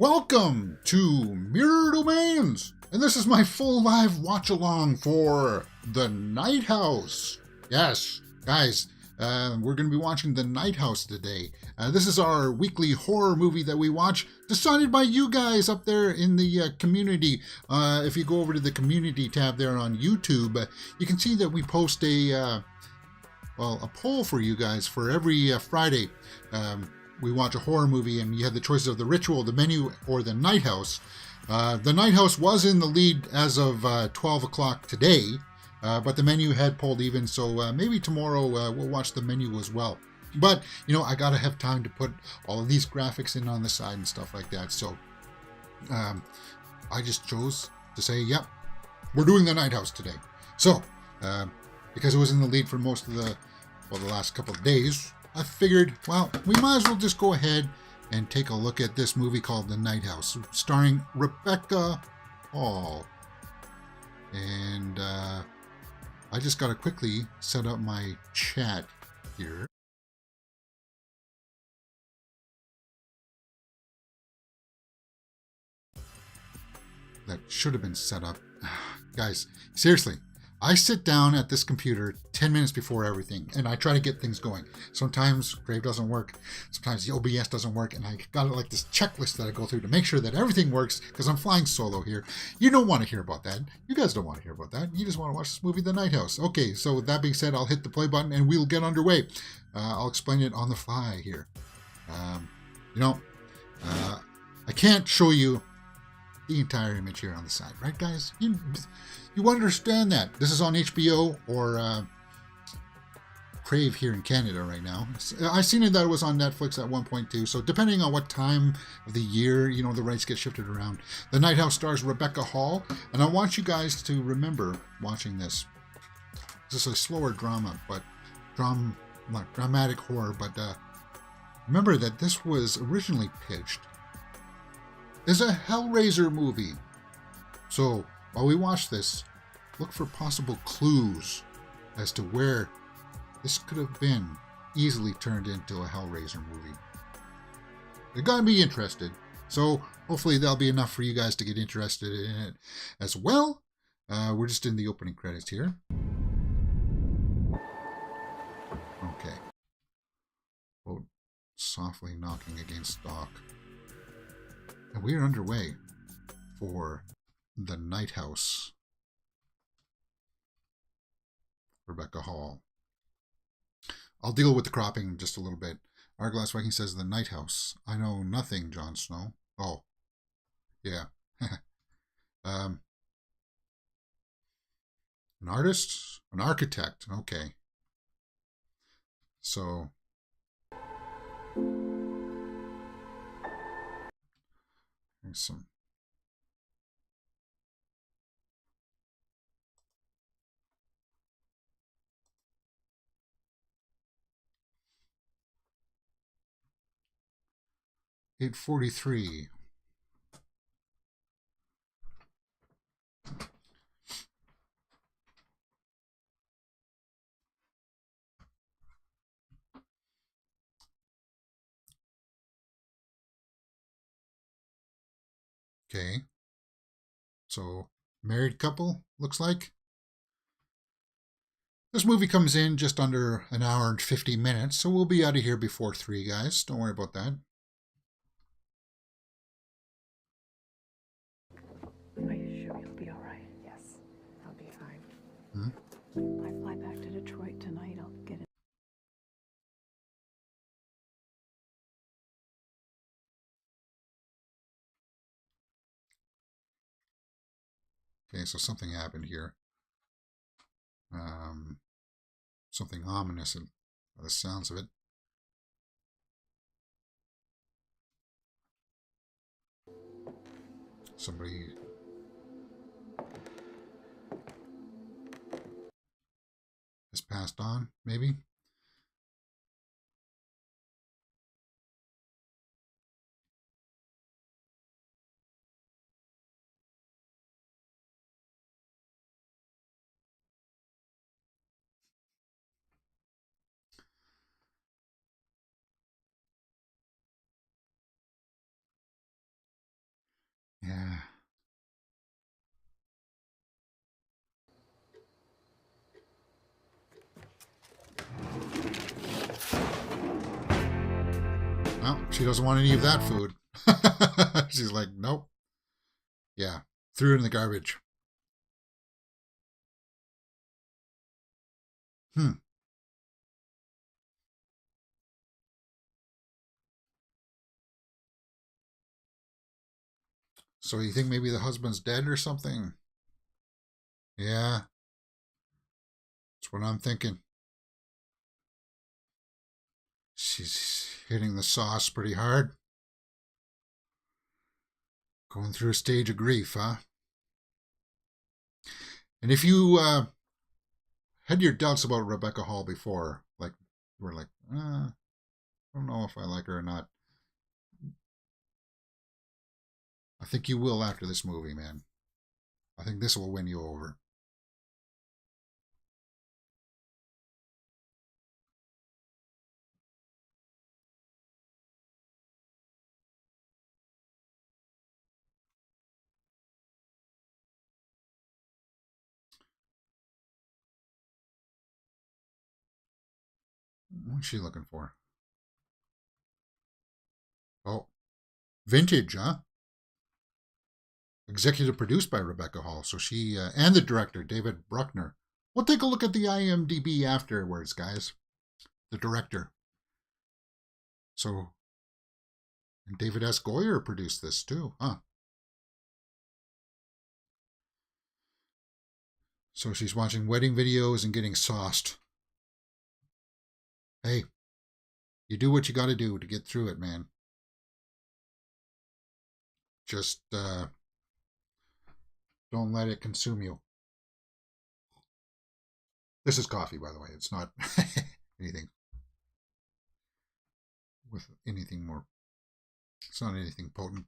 Welcome to Mirror Domains, and this is my full live watch along for The Night House. Yes, guys, we're going to be watching The Night House today. This is our weekly horror movie that we watch, decided by you guys up there in the community. If you go over to the community tab there on YouTube, you can see that we post a poll for you guys for every Friday. We watch a horror movie, and you have the choices of The Ritual, The Menu, or The Night House. The Night House was in the lead as of 12 o'clock today, but The Menu had pulled even, so maybe tomorrow we'll watch The Menu as well. But, I got to have time to put all of these graphics in on the side and stuff like that, so I just chose to say, yep, we're doing The Night House today. So, because it was in the lead for most of the last couple of days, I figured, we might as well just go ahead and take a look at this movie called The Night House, starring Rebecca Hall. And I just got to quickly set up my chat here. That should have been set up. Guys, seriously. I sit down at this computer 10 minutes before everything, and I try to get things going. Sometimes Crave doesn't work, sometimes the OBS doesn't work, and I got like this checklist that I go through to make sure that everything works, because I'm flying solo here. You don't want to hear about that. You guys don't want to hear about that. You just want to watch this movie, The Night House. Okay, so with that being said, I'll hit the play button, and we'll get underway. I'll explain it on the fly here. I can't show you the entire image here on the side, right, guys? You understand that. This is on HBO or Crave here in Canada right now. I seen it that it was on Netflix at one point too, so depending on what time of the year, the rights get shifted around. The Night House stars Rebecca Hall, and I want you guys to remember watching this. This is a slower drama, but not dramatic horror, but remember that this was originally pitched as a Hellraiser movie. So while we watch this, look for possible clues as to where this could have been easily turned into a Hellraiser movie. You're going to be interested, so hopefully that'll be enough for you guys to get interested in it as well. We're just in the opening credits here. Okay. Boat softly knocking against dock. And we are underway for The Night House. Rebecca Hall. I'll deal with the cropping in just a little bit. Arglass Viking says The Night House. I know nothing, Jon Snow. Oh, yeah. An artist? An architect. Okay. So here's some. $8.43. Okay. So, married couple, looks like. This movie comes in just under an hour and 50 minutes, so we'll be out of here before 3, guys. Don't worry about that. Are you sure you'll be all right? Yes, I'll be fine. I fly back to Detroit tonight. I'll get it. Okay, so something happened here. Something ominous by the sounds of it. Somebody has passed on, maybe? Yeah. Well, she doesn't want any of that food. She's like, nope. Yeah. Threw it in the garbage. Hmm. So you think maybe the husband's dead or something? Yeah. That's what I'm thinking. She's hitting the sauce pretty hard. Going through a stage of grief, huh? And if you had your doubts about Rebecca Hall before, like, you were like, I don't know if I like her or not. I think you will after this movie, man. I think this will win you over. What's she looking for? Oh, vintage, huh? Executive produced by Rebecca Hall. So she, and the director, David Bruckner. We'll take a look at the IMDb afterwards, guys. The director. So, and David S. Goyer produced this too, huh? So she's watching wedding videos and getting sauced. Hey, you do what you got to do to get through it, man. Just don't let it consume you. This is coffee, by the way. It's not anything with anything more. It's not anything potent.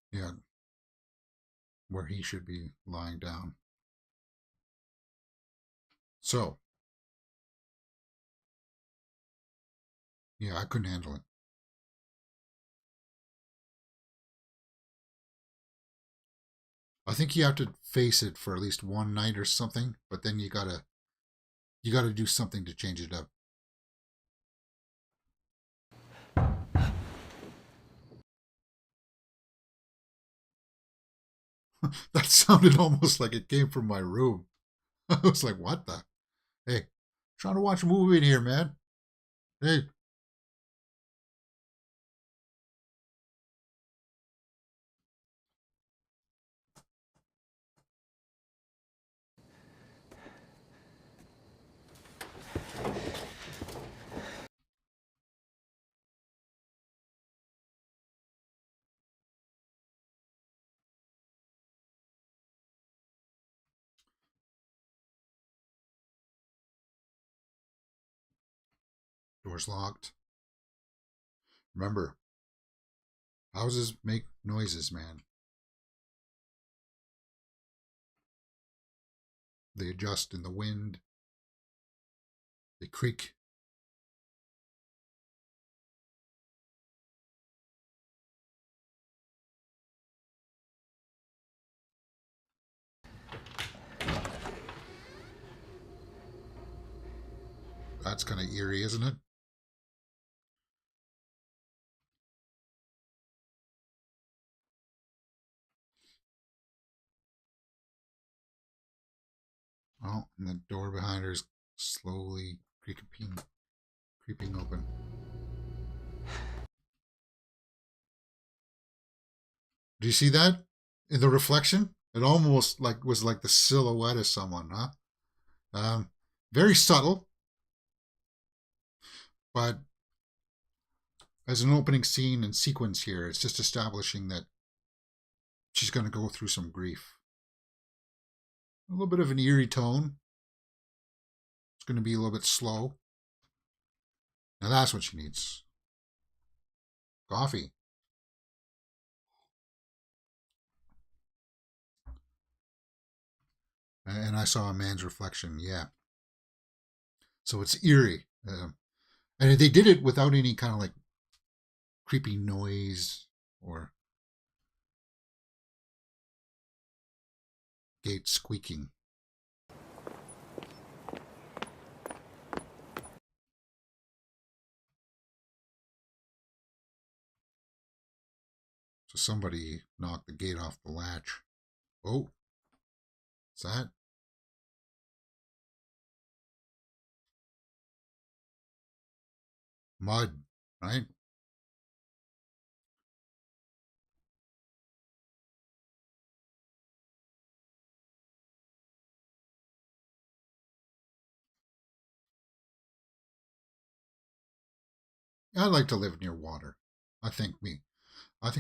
Yeah, where he should be lying down. So, yeah, I couldn't handle it. I think you have to face it for at least one night or something, but then you gotta do something to change it up. That sounded almost like it came from my room. I was like, what the? Hey, trying to watch a movie in here, man. Hey. Door's locked. Remember, houses make noises, man. They adjust in the wind. They creak. That's kind of eerie, isn't it? Oh, and the door behind her is slowly creeping open. Do you see that in the reflection? It almost like was like the silhouette of someone, huh? Um, very subtle, but as an opening scene and sequence here, it's just establishing that she's going to go through some grief. A little bit of an eerie tone. It's going to be a little bit slow. Now that's what she needs. Coffee. And I saw a man's reflection. Yeah. So it's eerie. And they did it without any kind of like creepy noise or gate squeaking. So somebody knocked the gate off the latch. Oh, is that? Mud, right? I'd like to live near water. I think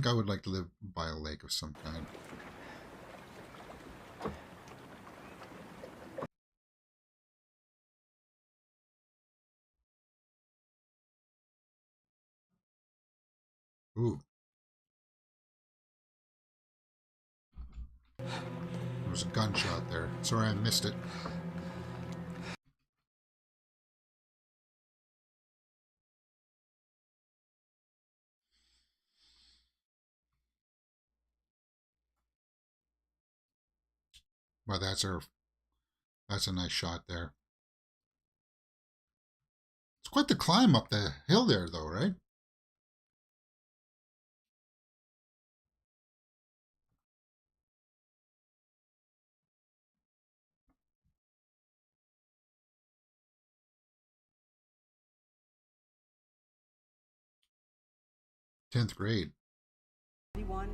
I would like to live by a lake of some kind. Ooh. There was a gunshot there. Sorry I missed it. Well, that's a nice shot there. It's quite the climb up the hill there though, right? Tenth grade.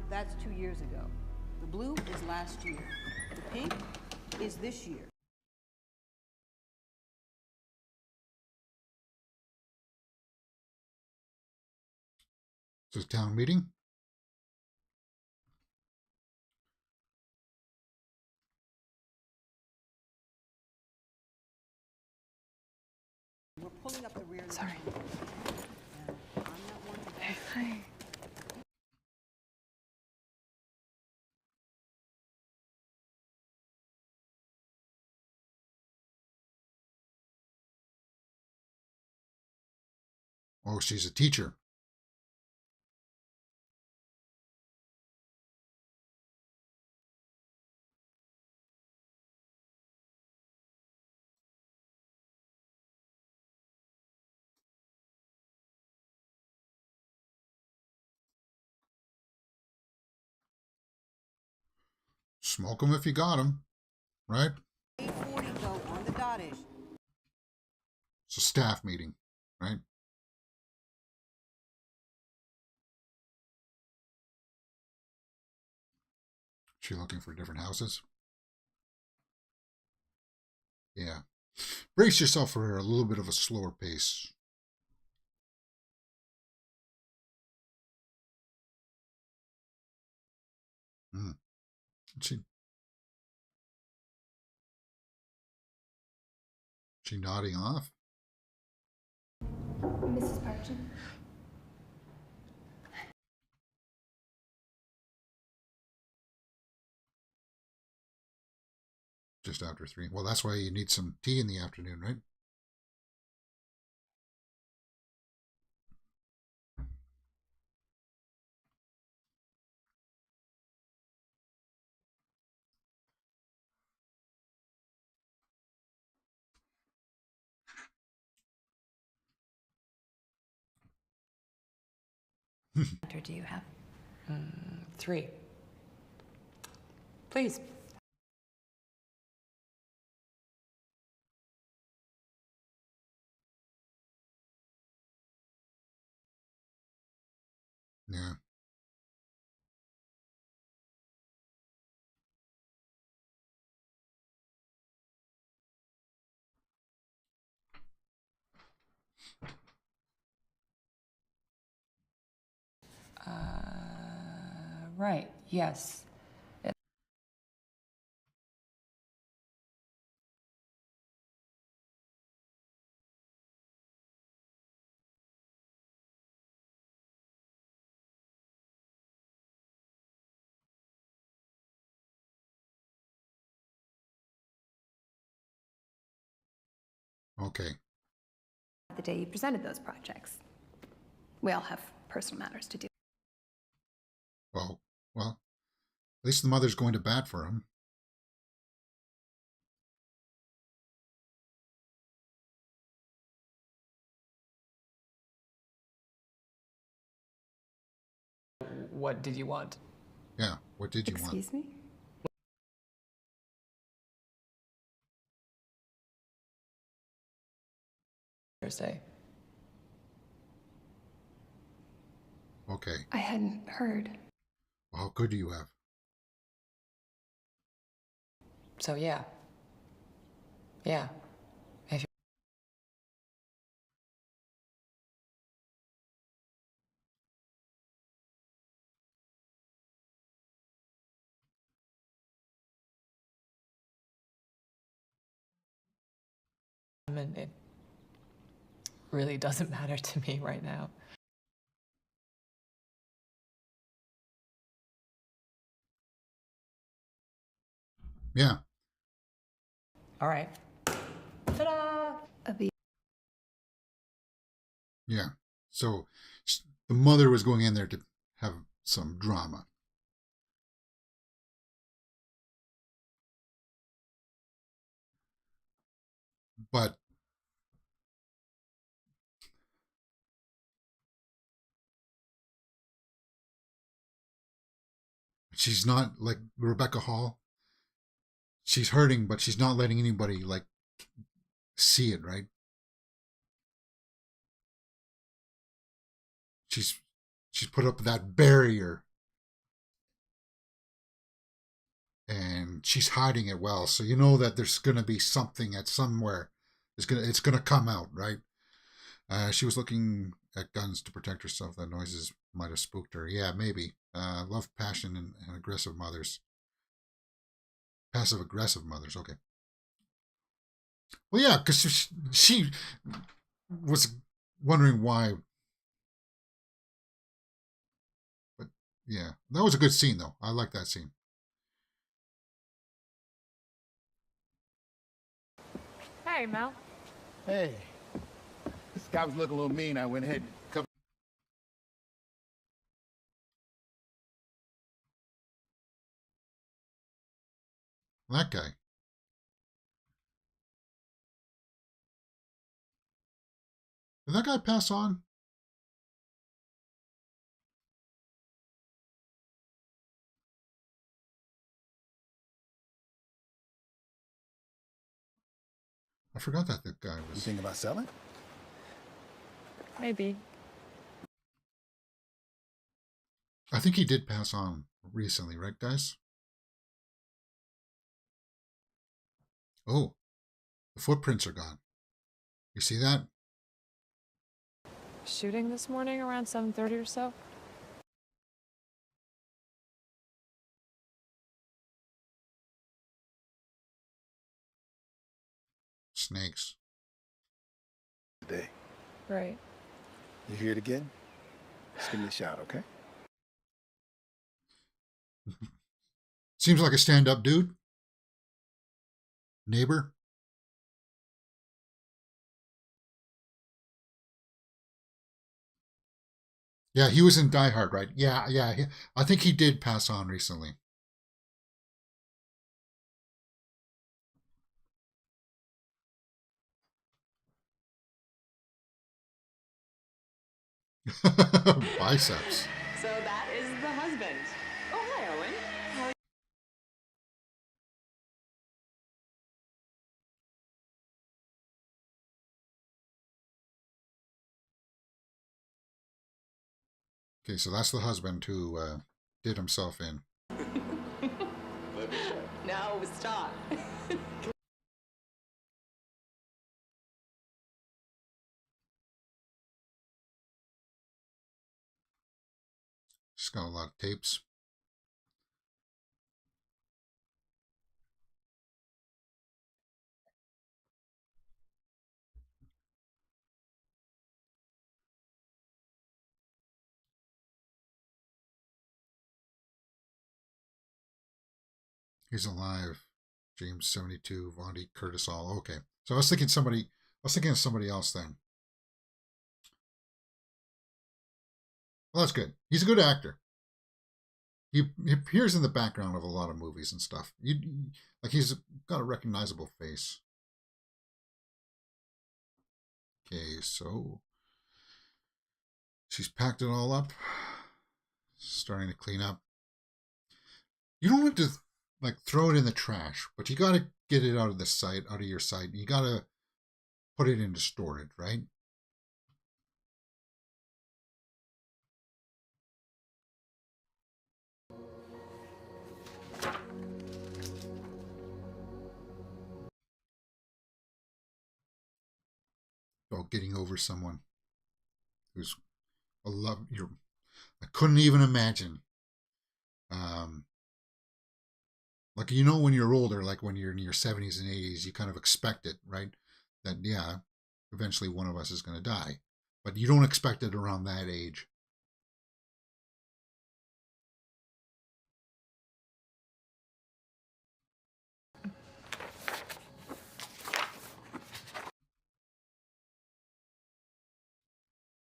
That's 2 years ago. The blue is last year. The pink is this year. It's a town meeting. We're pulling up the rear. Sorry. I'm not one to Hi. Oh, she's a teacher. Smoke them if you got them, right? 840 go on the dottage. It's a staff meeting, right? She looking for different houses? Yeah. Brace yourself for a little bit of a slower pace. Hmm. She nodding off? Mrs. Parchin? Just after 3. Well, that's why you need some tea in the afternoon, right? Or do you have? 3. Please. Yeah. Right, yes. Okay. The day you presented those projects. We all have personal matters to do. Well, at least the mother's going to bat for him. What did you want? Yeah, what did you want? Excuse me? Thursday. Okay. I hadn't heard. Well, how good do you have? So yeah. Yeah. If it really doesn't matter to me right now. Yeah. All right. Ta-da! Yeah. So the mother was going in there to have some drama. But she's not like Rebecca Hall. She's hurting, but she's not letting anybody like see it, right? She's put up that barrier and she's hiding it well. So you know that there's gonna be something at somewhere. It's gonna come out, right? She was looking at guns to protect herself. That noises might have spooked her. Yeah, maybe. Love, passion, and aggressive mothers. Passive aggressive mothers. Okay. Well, yeah, because she was wondering why. But yeah, that was a good scene, though. I like that scene. Hey, Mel. Hey, this guy was looking a little mean. I went ahead and covered. That guy. Did that guy pass on? I forgot that the guy You was. thinking about selling? Maybe. I think he did pass on recently, right, guys? Oh, the footprints are gone. You see that? Shooting this morning around 7:30 or so. Snakes. Today. Right. You hear it again? Just give me a shout, okay? Seems like a stand-up dude. Neighbor. Yeah, he was in Die Hard, right? Yeah. I think he did pass on recently. Biceps. So that is the husband. Oh, hi, Owen. How are Okay, so that's the husband who did himself in. you? No, stop. She's got a lot of tapes. He's alive. James 72, Vondi, Curtis All. Okay. So I was thinking of somebody else then. Well, that's good. He's a good actor. He appears in the background of a lot of movies and stuff. Like he's got a recognizable face. Okay, so she's packed it all up, starting to clean up. You don't have to like throw it in the trash, but you got to get it out of the sight, out of your sight. You got to put it into storage, right? About getting over someone who's a love. I couldn't even imagine. Like, you know, when you're older, like when you're in your 70s and 80s, you kind of expect it, right? That, yeah, eventually one of us is going to die. But you don't expect it around that age.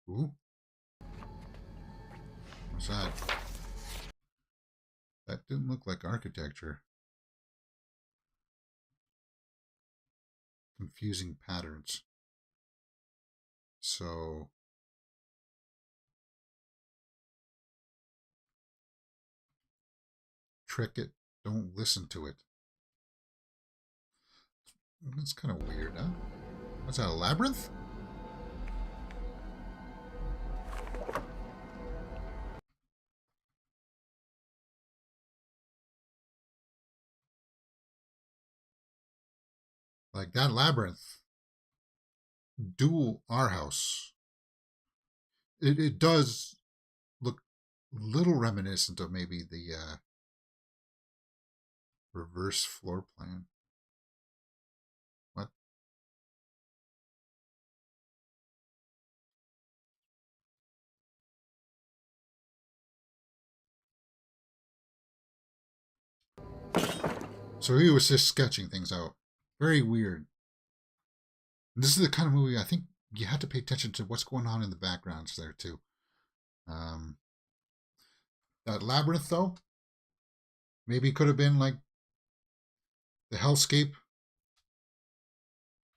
Ooh. What's that? That didn't look like architecture. Confusing patterns. So trick it, don't listen to it. That's kind of weird, huh? What's that, a labyrinth? Like that labyrinth, dual our house. It does look a little reminiscent of maybe the reverse floor plan. What? So he was just sketching things out. Very weird. And this is the kind of movie I think you have to pay attention to what's going on in the backgrounds there too. That labyrinth though, maybe could have been like the hellscape,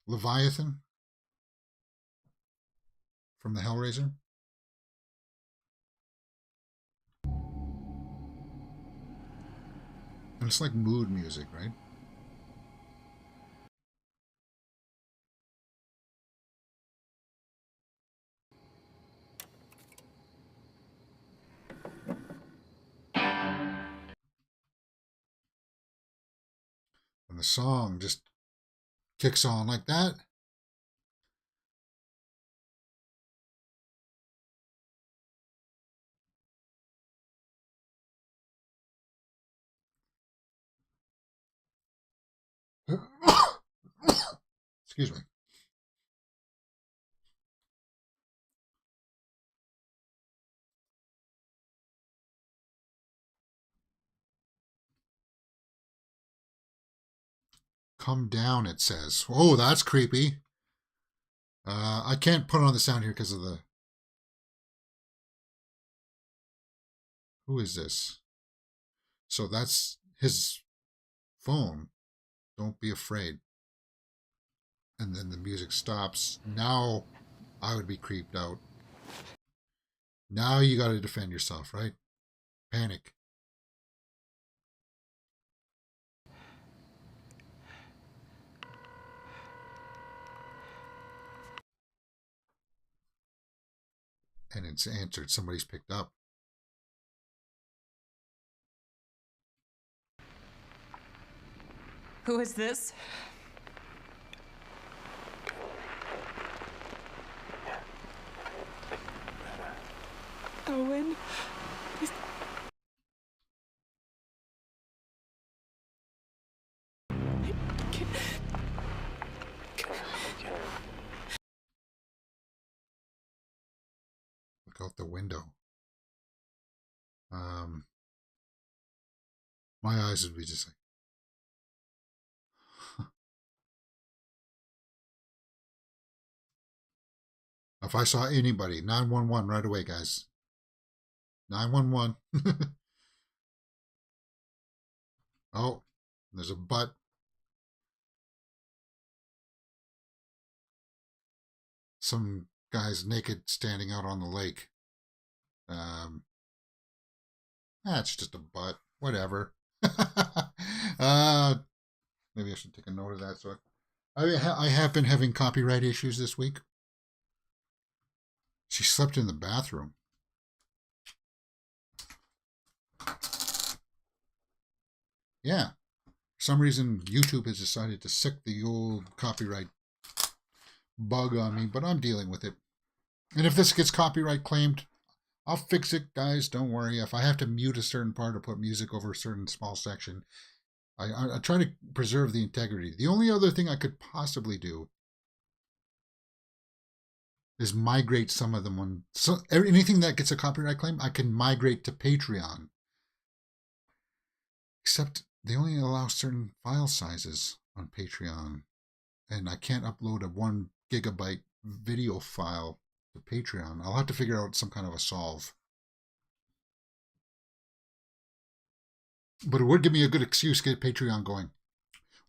Leviathan from the Hellraiser. And it's like mood music, right? And the song just kicks on like that. Excuse me. Come down, it says. Oh, that's creepy. I can't put on the sound here because of the... Who is this? So that's his phone. Don't be afraid. And then the music stops. Now I would be creeped out. Now you got to defend yourself, right? Panic. And it's answered. Somebody's picked up. Who is this? Owen. Look out the window. My eyes would be just like, if I saw anybody, 911 right away, guys. 911. Oh, there's a butt. Some guy's naked standing out on the lake. That's just a butt. Whatever. Maybe I should take a note of that. So I have been having copyright issues this week. She slept in the bathroom. Yeah. For some reason, YouTube has decided to sick the old copyright bug on me, but I'm dealing with it. And if this gets copyright claimed, I'll fix it, guys. Don't worry. If I have to mute a certain part or put music over a certain small section, I try to preserve the integrity. The only other thing I could possibly do is migrate some of them. Anything that gets a copyright claim, I can migrate to Patreon. Except they only allow certain file sizes on Patreon. And I can't upload a 1 gigabyte video file to Patreon. I'll have to figure out some kind of a solve. But it would give me a good excuse to get Patreon going.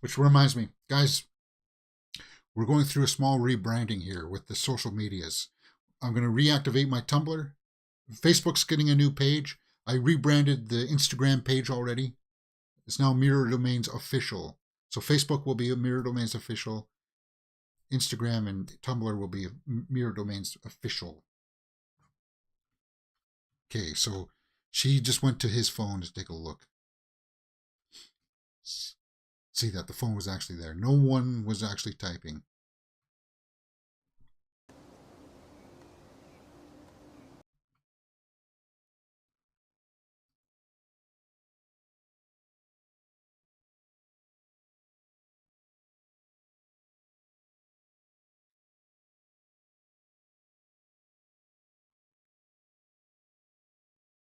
Which reminds me, guys, we're going through a small rebranding here with the social medias. I'm going to reactivate my Tumblr. Facebook's getting a new page. I rebranded the Instagram page already. It's now Mirror Domains Official. So Facebook will be a Mirror Domains Official. Instagram and Tumblr will be Mirror Domains Official. Okay, so she just went to his phone to take a look. See that the phone was actually there. No one was actually typing.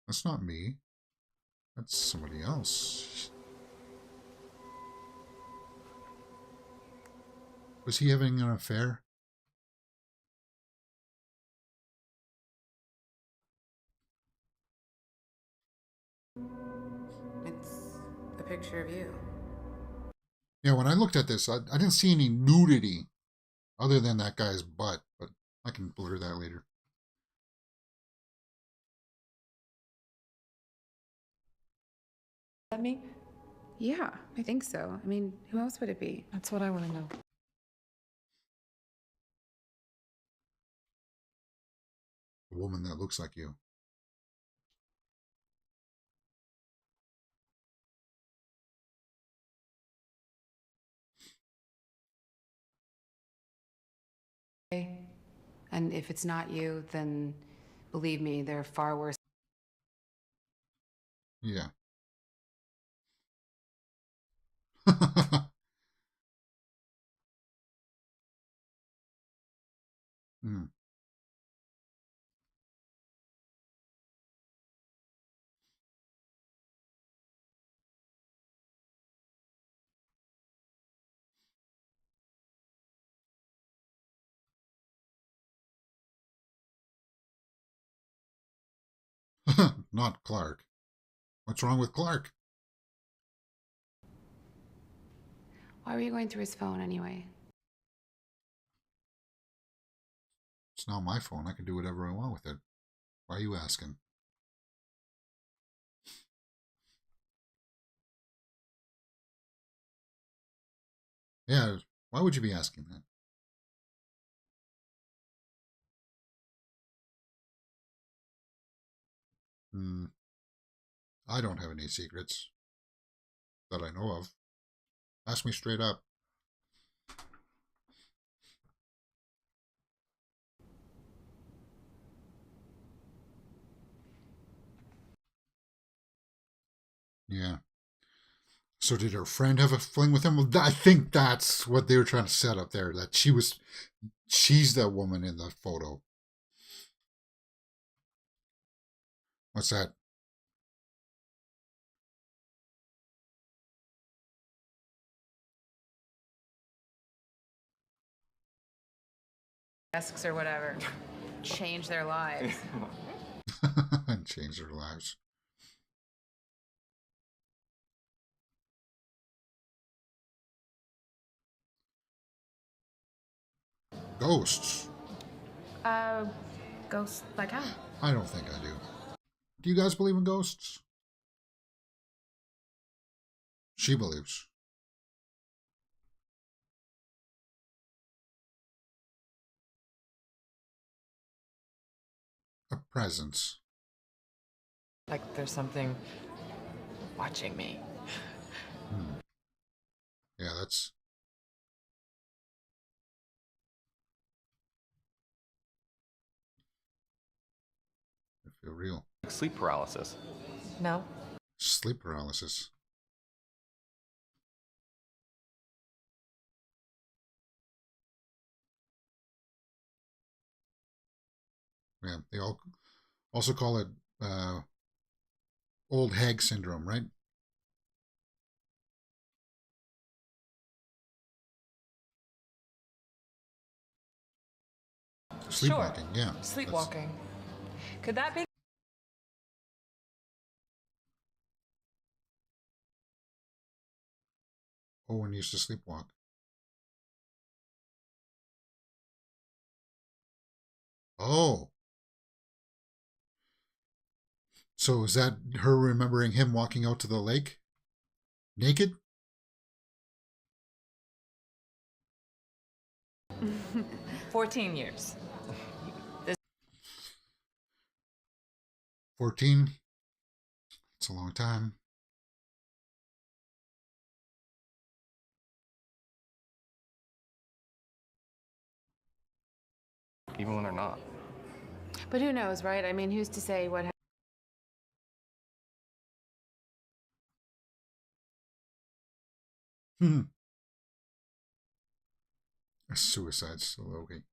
That's not me. That's somebody else. Was he having an affair? It's a picture of you. Yeah, when I looked at this, I didn't see any nudity other than that guy's butt, but I can blur that later. That me? Yeah, I think so. I mean, who else would it be? That's what I want to know. A woman that looks like you. And if it's not you, then believe me, there are far worse. Yeah. Hmm. Not Clark. What's wrong with Clark? Why were you going through his phone anyway? It's not my phone. I can do whatever I want with it. Why are you asking? Yeah, why would you be asking that? I don't have any secrets that I know of. Ask me straight up. Yeah. So did her friend have a fling with him? Well, I think that's what they were trying to set up there. That she's that woman in the photo. What's that? desks or whatever change their lives. And change their lives. Ghosts. Ghosts like how? I don't think I do. Do you guys believe in ghosts? She believes. A presence. Like there's something watching me. Yeah, that's... I feel real. Sleep paralysis. No? Sleep paralysis. Yeah, they all also call it old hag syndrome, right? Sleepwalking, yeah. Sleepwalking. Could that be? Owen used to sleepwalk. Oh. So is that her remembering him walking out to the lake? Naked? 14 years. 14? It's a long time. Even when they're not. But who knows, right? I mean, who's to say what A suicide soliloquy.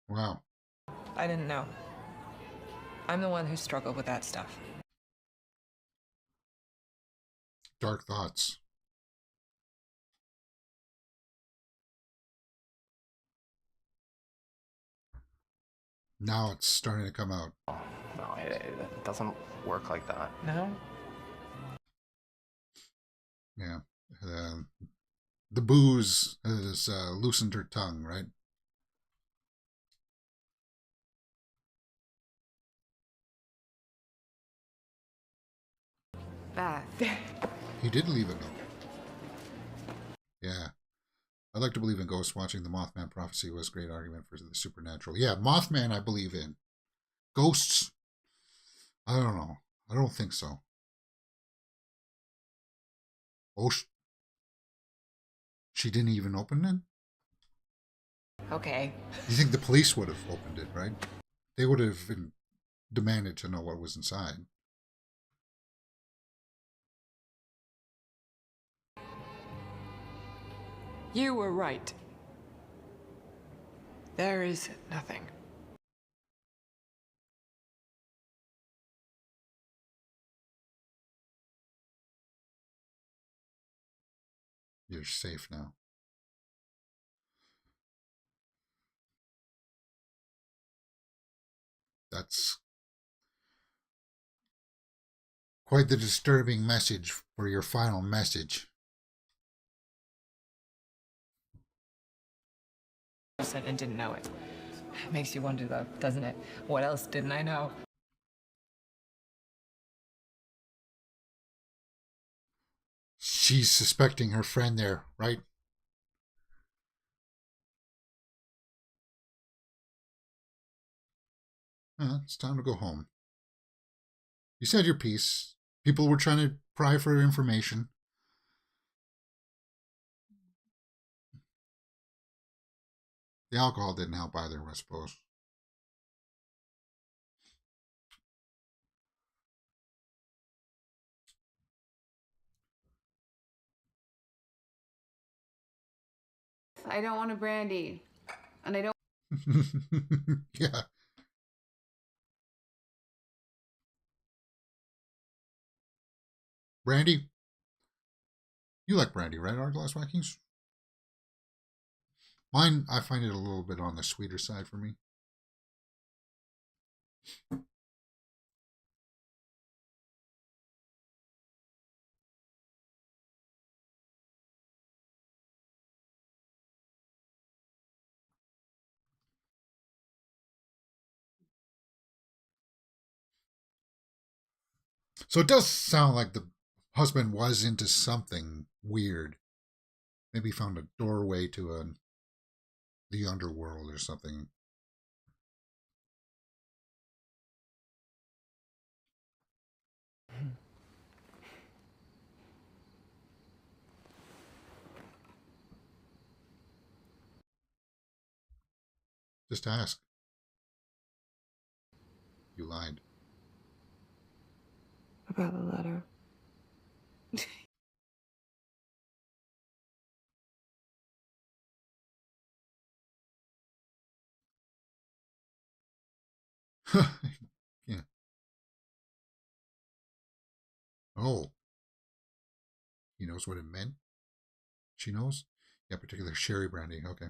Wow. I didn't know. I'm the one who struggled with that stuff. Dark thoughts. Now it's starting to come out. No, it doesn't work like that. No? Yeah. The booze has loosened her tongue, right? Beth? He did leave a note. Yeah. I'd like to believe in ghosts. Watching the Mothman prophecy was a great argument for the supernatural. Yeah, Mothman I believe in. Ghosts? I don't know. I don't think so. Oh, she didn't even open it? Okay. You think the police would have opened it, right? They would have demanded to know what was inside. You were right. There is nothing. You're safe now. That's quite the disturbing message for your final message. And didn't know it. Makes you wonder though, doesn't it? What else didn't I know? She's suspecting her friend there, right? It's time to go home. You said your piece. People were trying to pry for information. The alcohol didn't help either, I suppose. I don't want a brandy. And I don't. Yeah. Brandy? You like brandy, right, Hourglass Vikings? Mine, I find it a little bit on the sweeter side for me. So it does sound like the husband was into something weird. Maybe found a doorway to the underworld or something. Just ask. You lied. About the letter. Yeah. Oh, he knows what it meant? She knows? Yeah, particular sherry brandy. Okay.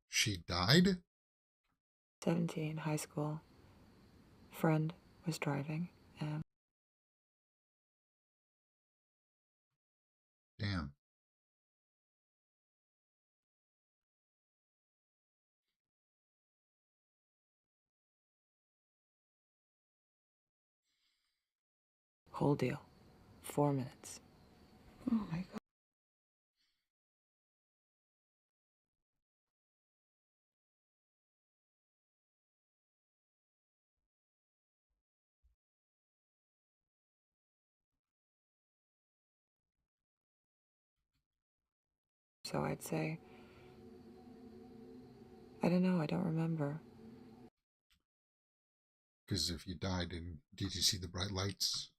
She died? 17, high school. Friend was driving, and Damn. whole deal. 4 minutes. Oh my God. So I'd say, I don't know, I don't remember. Because if you died, and did you see the bright lights?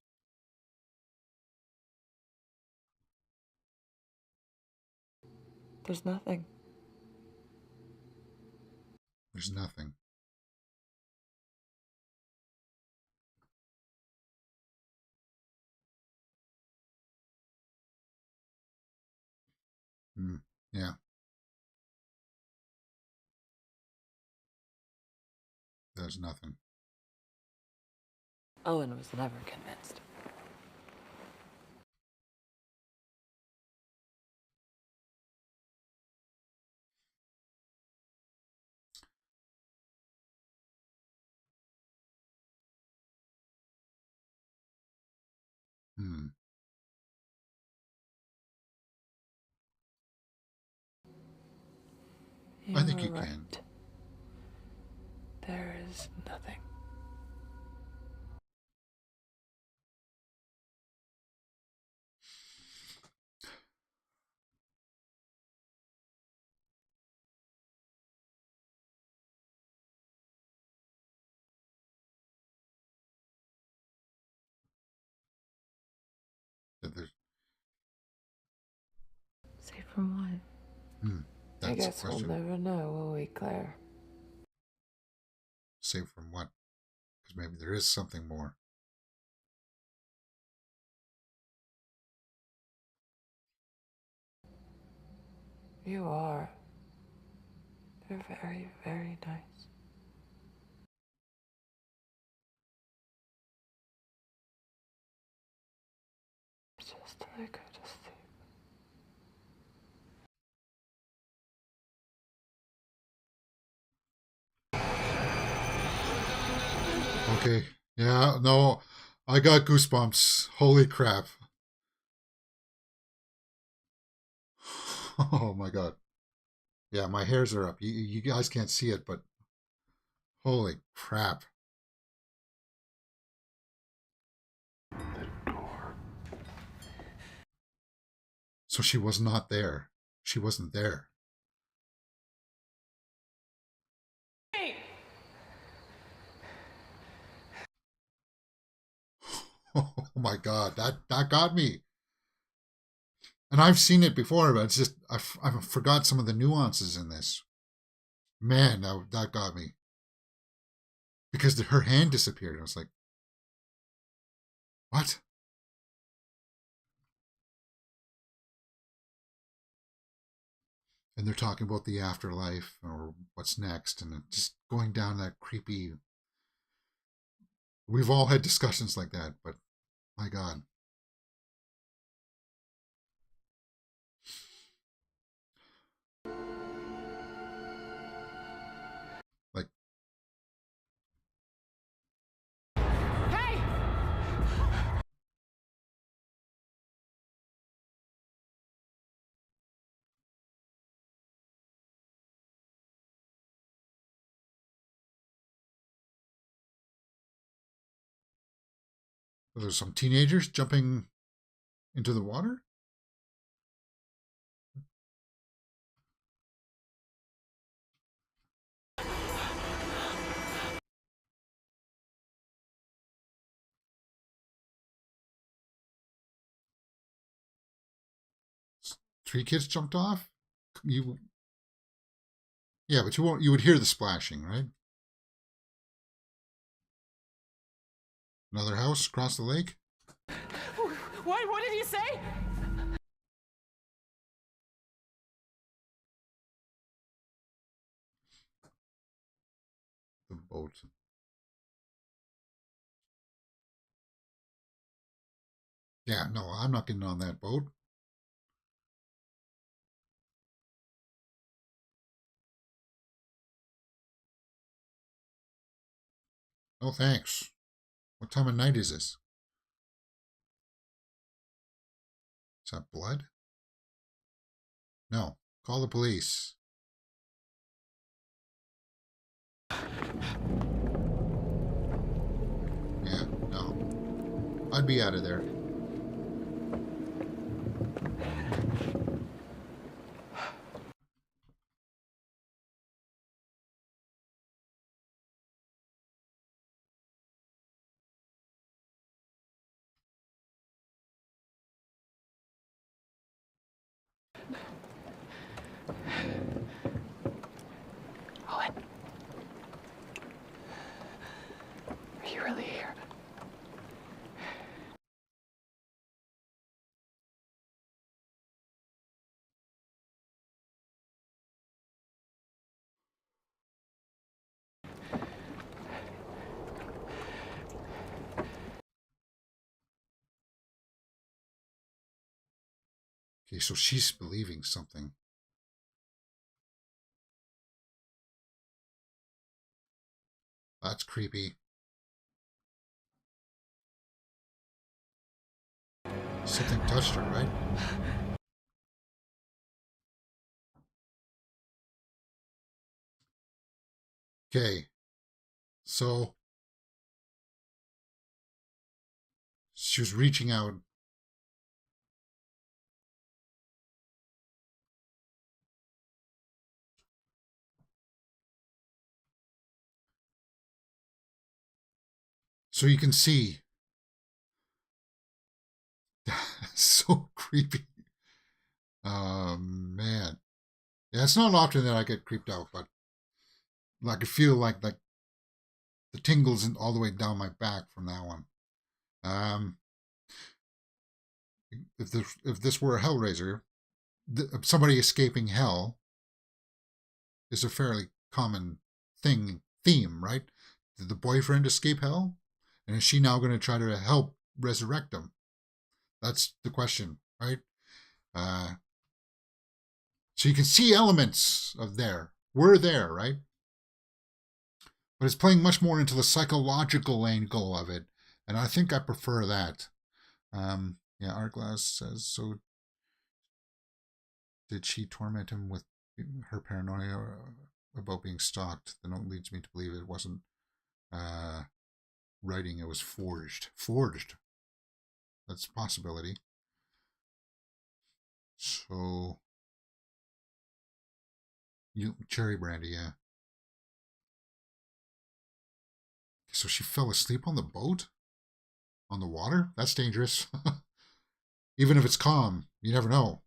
There's nothing. There's nothing. Yeah, there's nothing. Owen was never convinced. Hmm. I think you You're can. right. There is nothing. That there's, Safe from what? hmm. I That's the guess we'll question. never know, will we, Claire? Safe from what? Because maybe there is something more. You are. You're very, very nice. Just like I just think. Okay. Yeah, no, I got goosebumps. Holy crap. Oh my God. Yeah, my hairs are up. You guys can't see it, but holy crap. So she was not there. She wasn't there. Hey! Oh my God, that got me. And I've seen it before, but it's just I forgot some of the nuances in this. Man, that got me because her hand disappeared. I was like, what? And they're talking about the afterlife or what's next, and just going down that creepy. We've all had discussions like that, but my God. Like, Hey! there's some teenagers jumping into the water. Three kids jumped off. Yeah, but you won't. You would hear the splashing, right? Another house across the lake. What did you say? The boat. Yeah, no, I'm not getting on that boat. No thanks. What time of night is this? Is that blood? No. Call the police. Yeah, no. I'd be out of there. Owen. Are you really here? Okay, so she's believing something. That's creepy. Something touched her, right? Okay. So she was reaching out. So you can see. So creepy. Man. Yeah, it's not often that I get creeped out, but I could feel like the tingles all the way down my back from that one. Um, if this were a Hellraiser, somebody escaping hell is a fairly common theme, right? Did the boyfriend escape hell, and is she now going to try to help resurrect him? That's the question, right? So you can see elements of there. We're there, right? But it's playing much more into the psychological angle of it, and I think I prefer that. Yeah, Artglass says, so did she torment him with her paranoia about being stalked? The note leads me to believe it wasn't writing, it was forged. Forged. That's a possibility. So, cherry brandy, yeah. So she fell asleep on the boat? On the water? That's dangerous. Even if it's calm, you never know.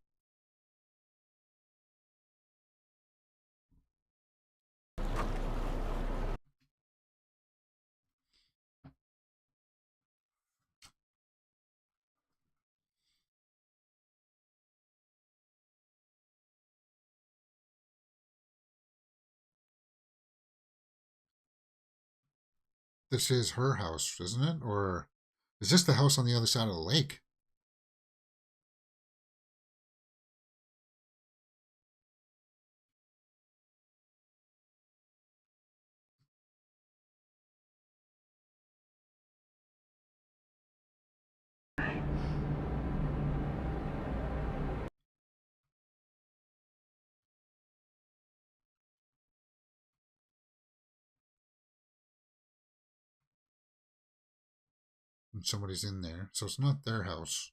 This is her house, isn't it? Or is this the house on the other side of the lake? And somebody's in there, so it's not their house.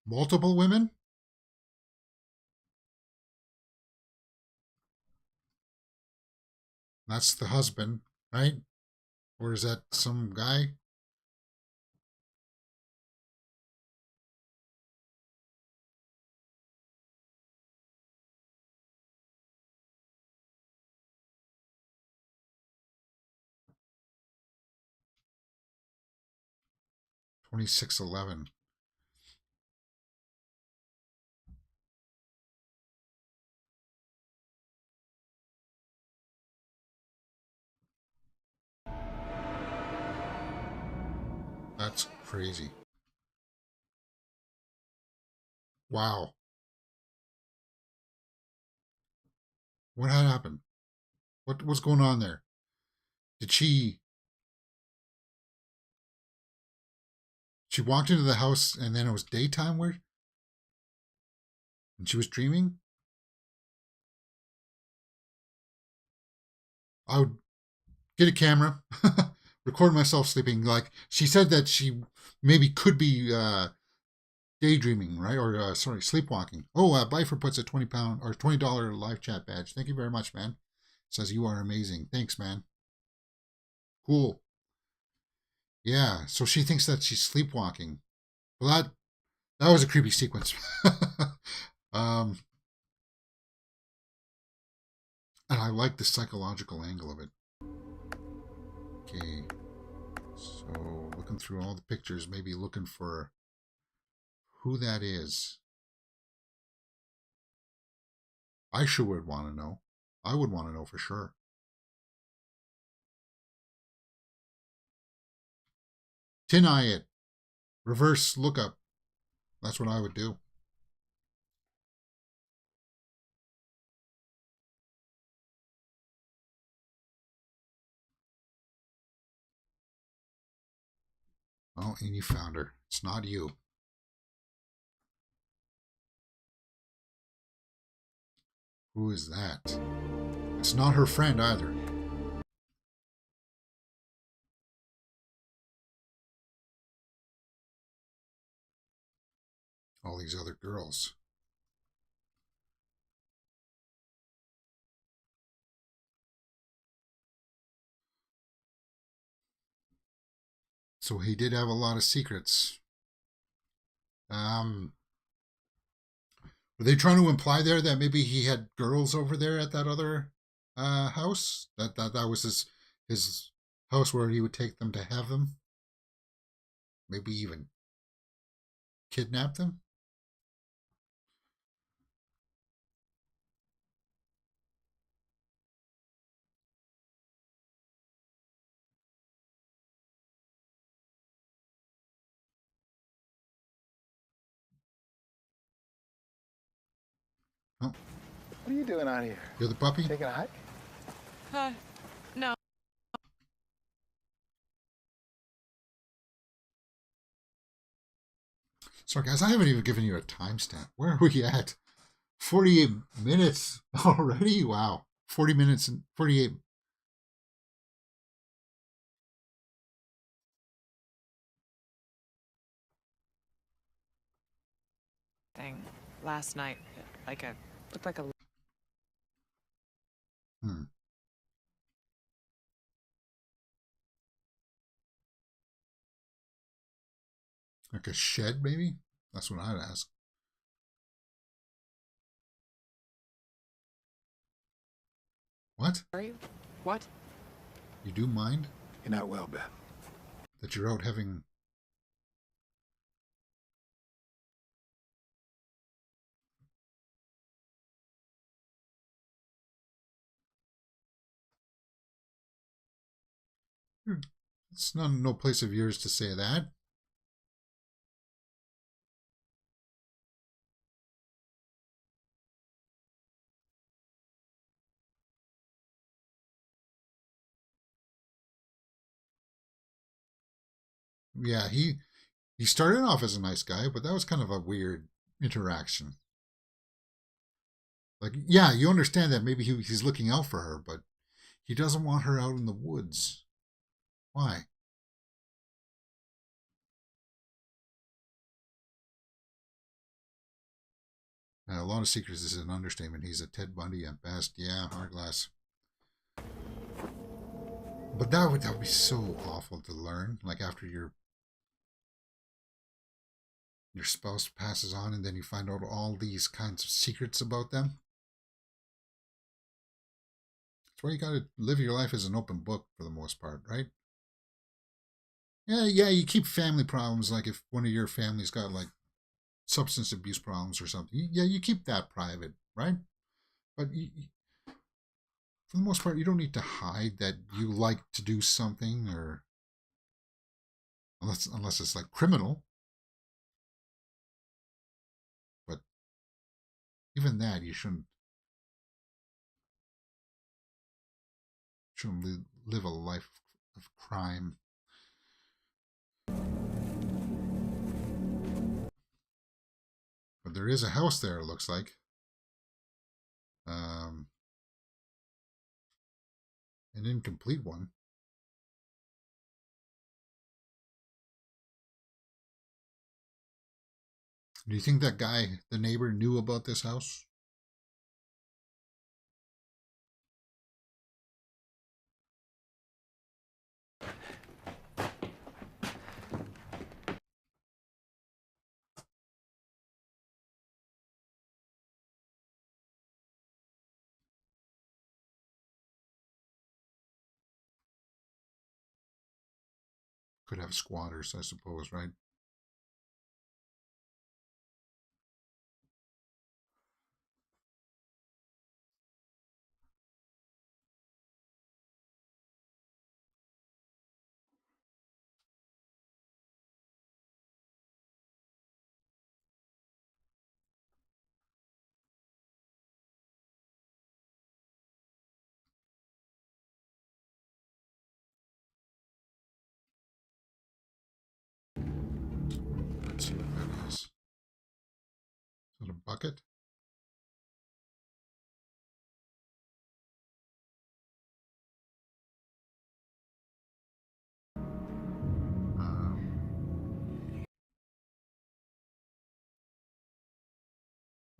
Multiple women? That's the husband, right? Or is that some guy? $26.11. That's crazy. Wow. What had happened? What was going on there? Did she walked into the house and then it was daytime where and she was dreaming? I would get a camera, record myself sleeping. Like she said that she maybe could be daydreaming, right? Or sorry, sleepwalking. Oh, Byford puts a £20 or $20 live chat badge. Thank you very much, man. Says you are amazing. Thanks, man. Cool. Yeah, so she thinks that she's sleepwalking. Well, that was a creepy sequence. And I like the psychological angle of it. Okay, so looking through all the pictures, maybe looking for who that is. I sure would want to know. I would want to know for sure. Tin eye it. Reverse lookup. That's what I would do. Oh, and you found her. It's not you. Who is that? It's not her friend either. All these other girls. So he did have a lot of secrets. Were they trying to imply there that maybe he had girls over there at that other house? That was his house where he would take them to have them? Maybe even kidnap them? Oh, What are you doing out here? you're the puppy? Taking a hike? No. Sorry, guys, I haven't even given you a timestamp. Where are we at? 48 minutes already? Wow. 40 minutes and 48 thing last night. Looked like a. Hmm. Like a shed, maybe? That's what I'd ask. What? Sorry? What? You do mind You're not well, Beth. that you're out having... It's not no place of yours to say that. Yeah, he started off as a nice guy, but that was kind of a weird interaction. Like, yeah, you understand that maybe he's looking out for her, but he doesn't want her out in the woods. Why? A lot of secrets is an understatement. He's a Ted Bundy at best. Yeah, hard glass. But that would be so awful to learn. Like after your spouse passes on, and then you find out all these kinds of secrets about them. That's why you got to live your life as an open book for the most part, right? Yeah, you keep family problems. Like if one of your family's got like substance abuse problems or something, yeah, you keep that private, right? But for the most part, you don't need to hide that you like to do something, or unless it's like criminal. But even that, you shouldn't live a life of crime. But there is a house there, it looks like. An incomplete one. Do you think that guy, the neighbor, knew about this house? Could have squatters, I suppose, right? Let's see what that is. Is that a bucket?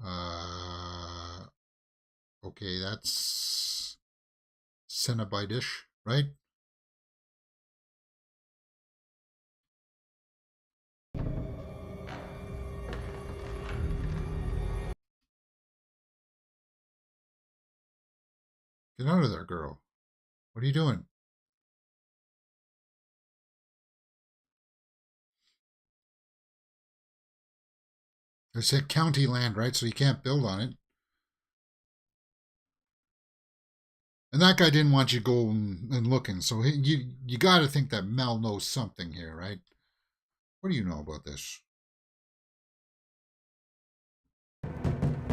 Uh, okay, that's Cenobitish, right? Get out of there, girl. What are you doing? It's a county land, right? So you can't build on it. And that guy didn't want you going and looking, so you got to think that Mel knows something here, right? What do you know about this?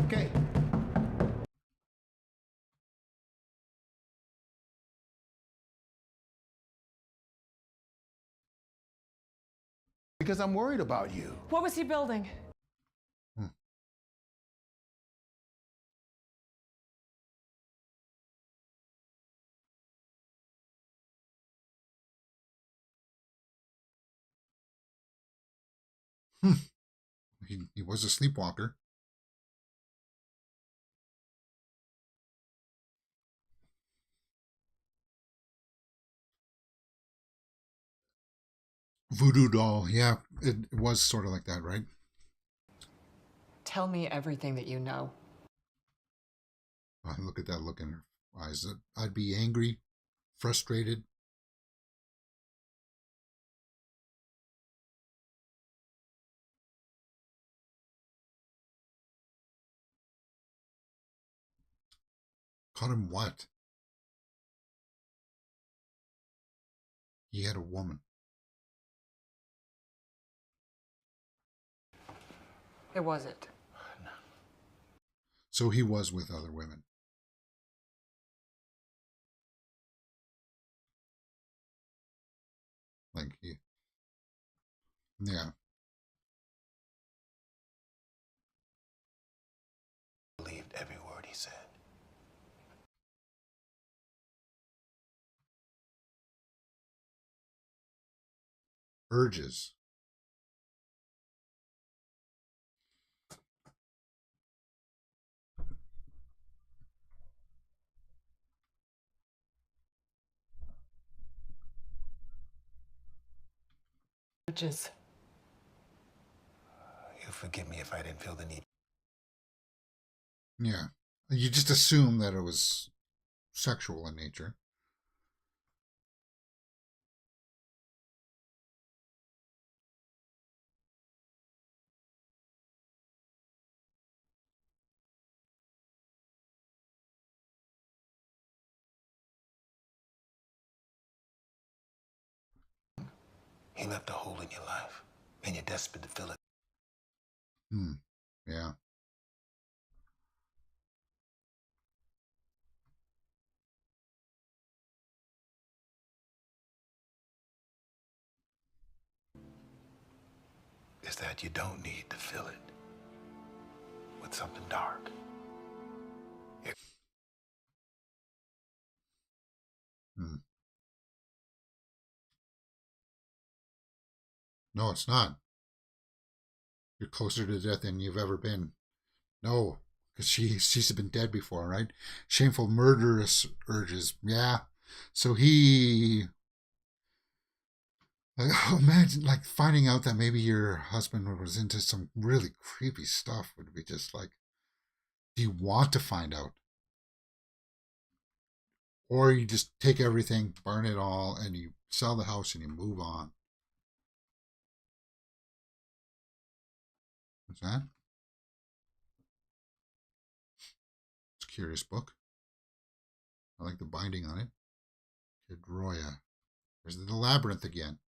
Okay. Because I'm worried about you. What was he building? Hmm. He was a sleepwalker. Voodoo doll. Yeah, it was sort of like that, right? Tell me everything that you know. Oh, look at that look in her eyes. I'd be angry, frustrated. Caught him what? He had a woman. It wasn't. So he was with other women. Like he, yeah. Believed every word he said. Urges. Just You forgive me if I didn't feel the need. Yeah. You just assume that it was sexual in nature. He left a hole in your life, and you're desperate to fill it. Yeah. Is that you don't need to fill it with something dark. No, it's not. You're closer to death than you've ever been. No, because she's been dead before, right? Shameful murderous urges. Yeah. So he, like, imagine like finding out that maybe your husband was into some really creepy stuff would be just like, do you want to find out? Or you just take everything, burn it all, and you sell the house and you move on. What's that? It's a curious book. I like the binding on it. Kid Roya. There's the labyrinth again.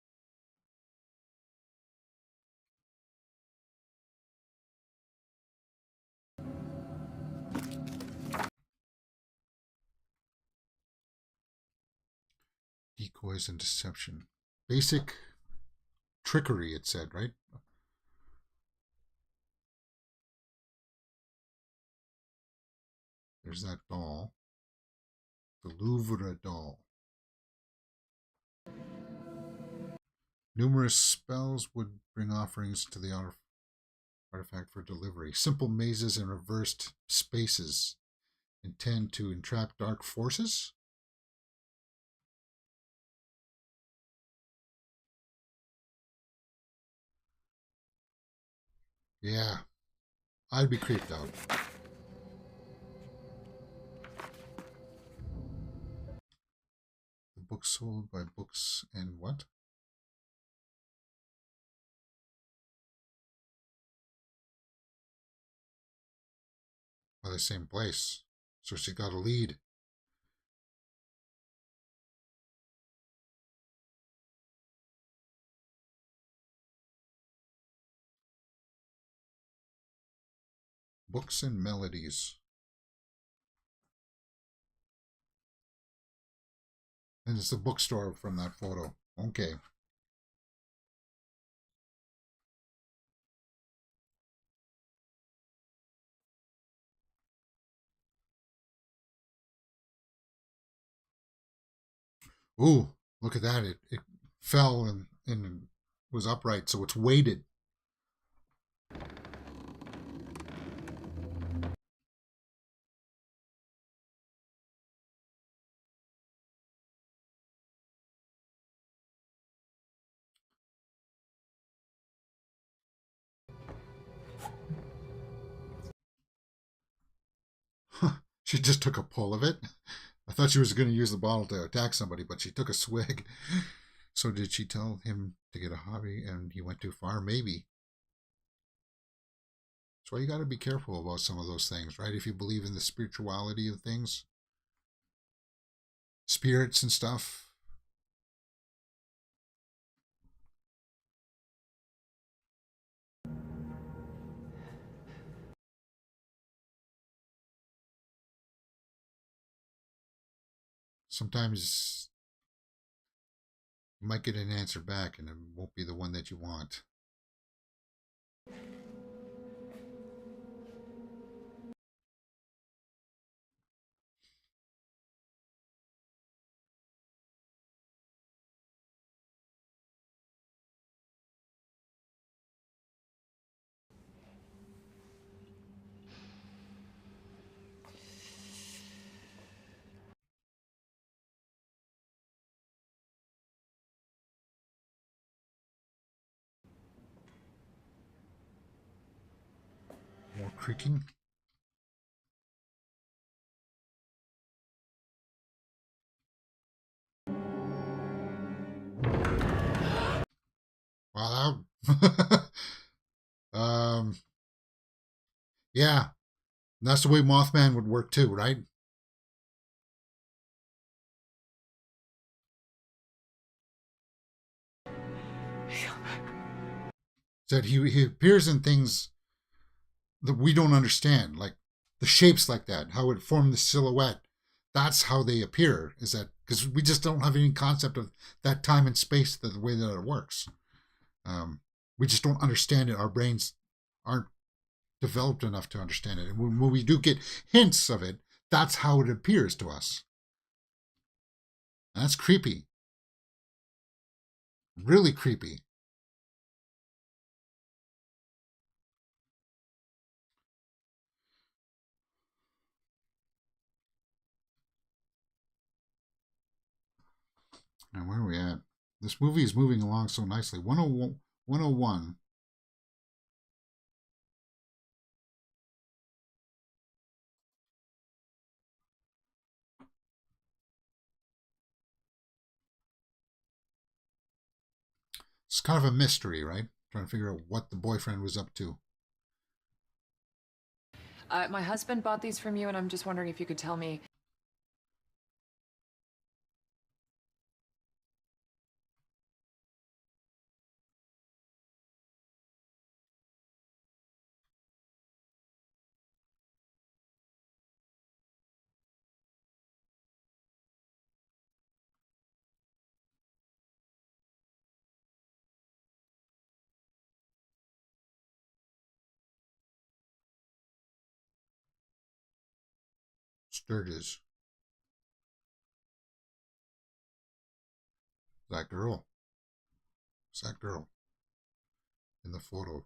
Decoys and deception. Basic trickery, it said, right? There's that doll. The Louvre doll. Numerous spells would bring offerings to the artifact for delivery. Simple mazes and reversed spaces intend to entrap dark forces. Yeah, I'd be creeped out. The book sold by Books and what? By the same place. So she got a lead. Books and melodies. And it's the bookstore from that photo. Okay. Ooh, look at that. It fell and was upright, so it's weighted. She just took a pull of it. I thought she was going to use the bottle to attack somebody, but she took a swig. So did she tell him to get a hobby and he went too far? Maybe. That's why you got to be careful about some of those things, right? If you believe in the spirituality of things, spirits and stuff. Sometimes you might get an answer back and it won't be the one that you want. More creaking. Wow. Yeah, that's the way Mothman would work too, right? That he appears in things that we don't understand, like the shapes like that, how it formed the silhouette. That's how they appear. Is that because we just don't have any concept of that time and space, the way that it works. We just don't understand it. Our brains aren't developed enough to understand it. And when we do get hints of it, that's how it appears to us. And that's creepy. Really creepy. And where are we at? This movie is moving along so nicely. 101. 101. It's kind of a mystery, right? Trying to figure out what the boyfriend was up to. My husband bought these from you, and I'm just wondering if you could tell me. Sturgis. That girl. It's that girl in the photo.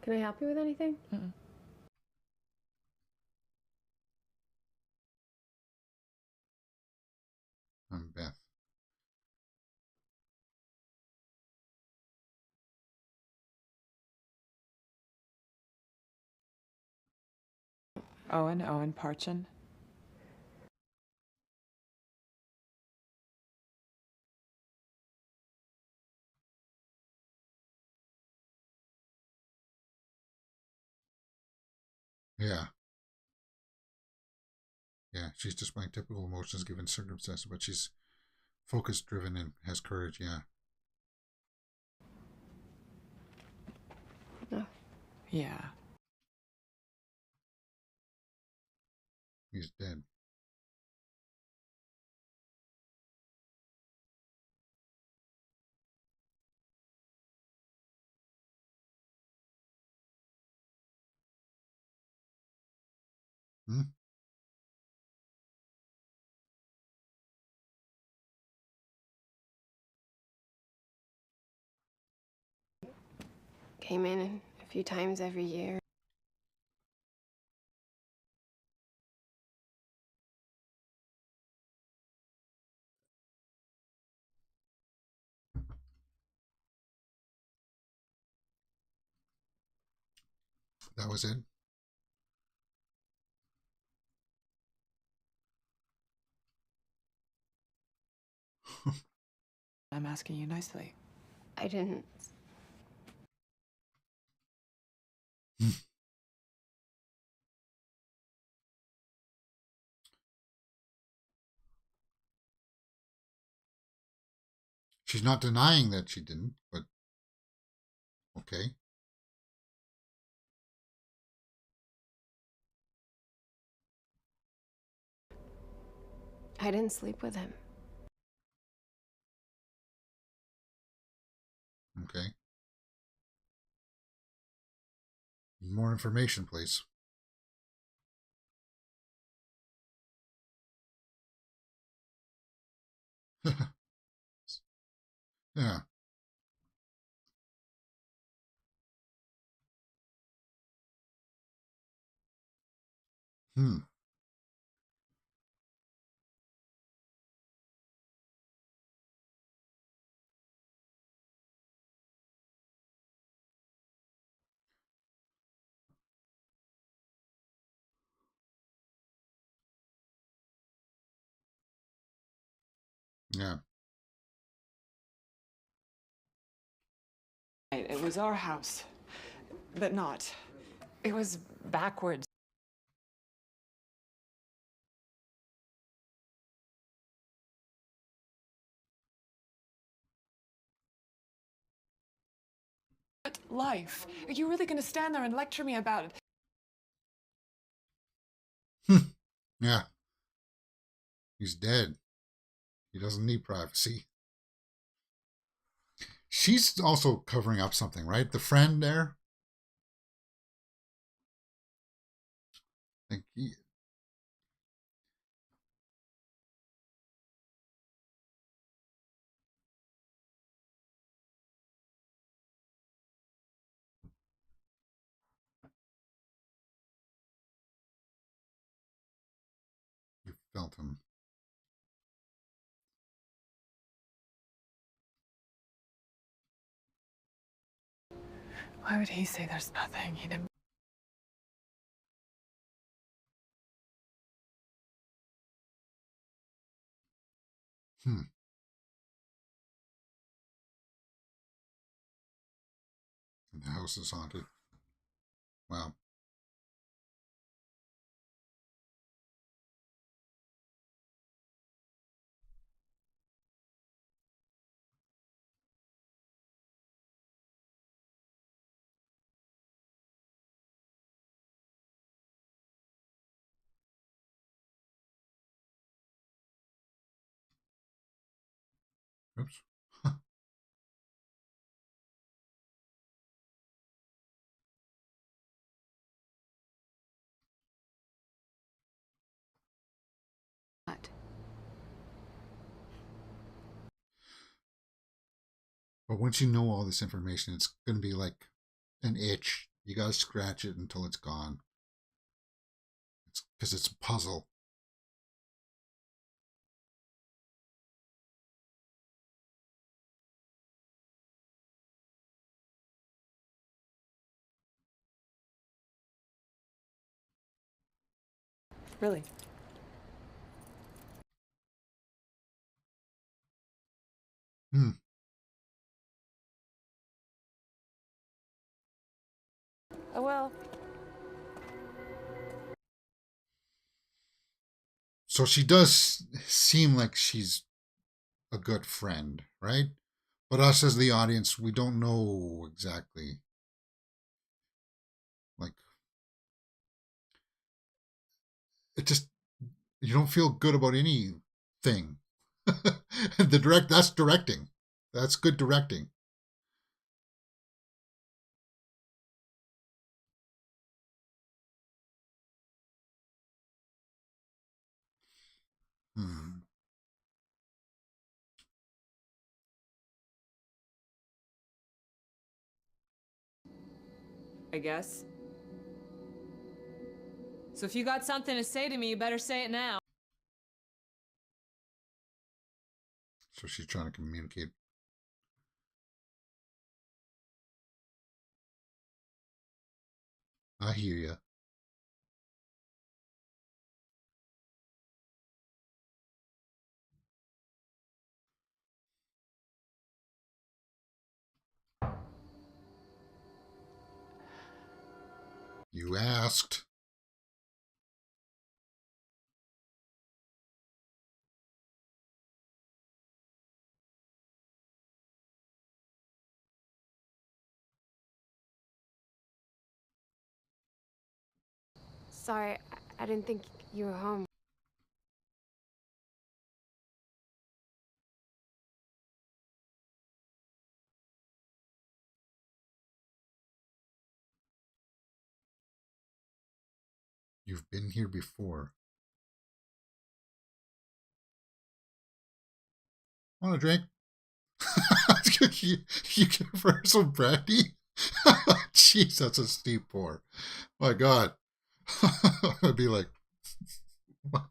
Can I help you with anything? I'm Beth. Owen Parchin. Yeah. Yeah, she's displaying typical emotions given circumstances, but she's focused, driven, and has courage. Yeah. No. Yeah. He's dead. Hmm? Came in a few times every year. That was it. I'm asking you nicely. I didn't. She's not denying that she didn't, but okay. I didn't sleep with him. Okay. More information, please. Yeah. Hmm. Yeah. It was our house, but not. It was backwards. Life. Are you really going to stand there and lecture me about it? Yeah. He's dead. He doesn't need privacy. She's also covering up something, right? The friend there. Like you felt him. Why would he say there's nothing? He didn't. Hmm. And the house is haunted. Wow. Oops. What? But once you know all this information, it's going to be like an itch. You got to scratch it until it's gone. It's because it's a puzzle. Really? Hmm. Oh, well. So she does seem like she's a good friend, right? But us as the audience, we don't know exactly. Like, it just, you don't feel good about anything. That's directing. That's good directing. I guess. So if you got something to say to me, you better say it now. So she's trying to communicate. I hear you. You asked. Sorry, I didn't think you were home. You've been here before. Want a drink? you give her some brandy? Jeez, that's a steep pour. My God. I'd be like, what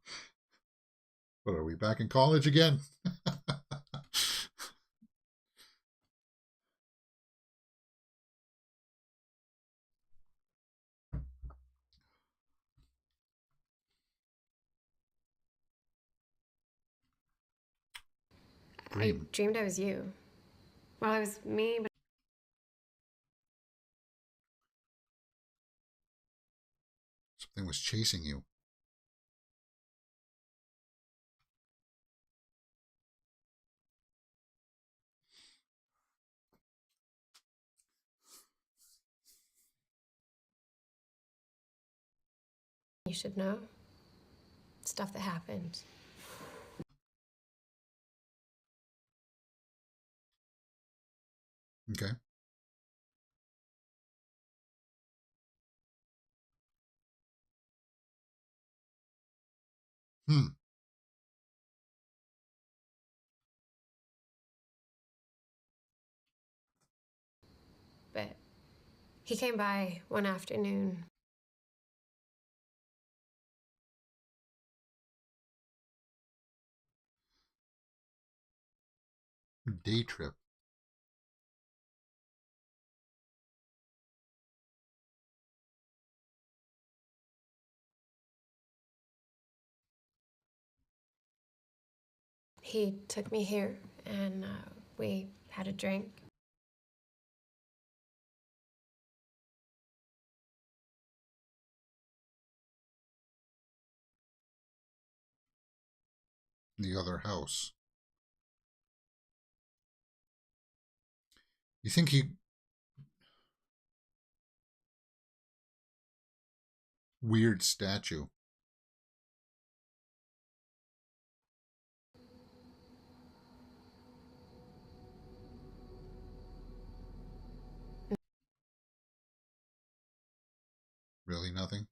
are we back in college again? I Dream. dreamed I was you. Well, it was me, but Something was chasing you. you should know. Stuff that happened. Okay. Hmm. But he came by one afternoon. Day trip. He took me here, and we had a drink. The other house. You think he... Weird statue. Really nothing?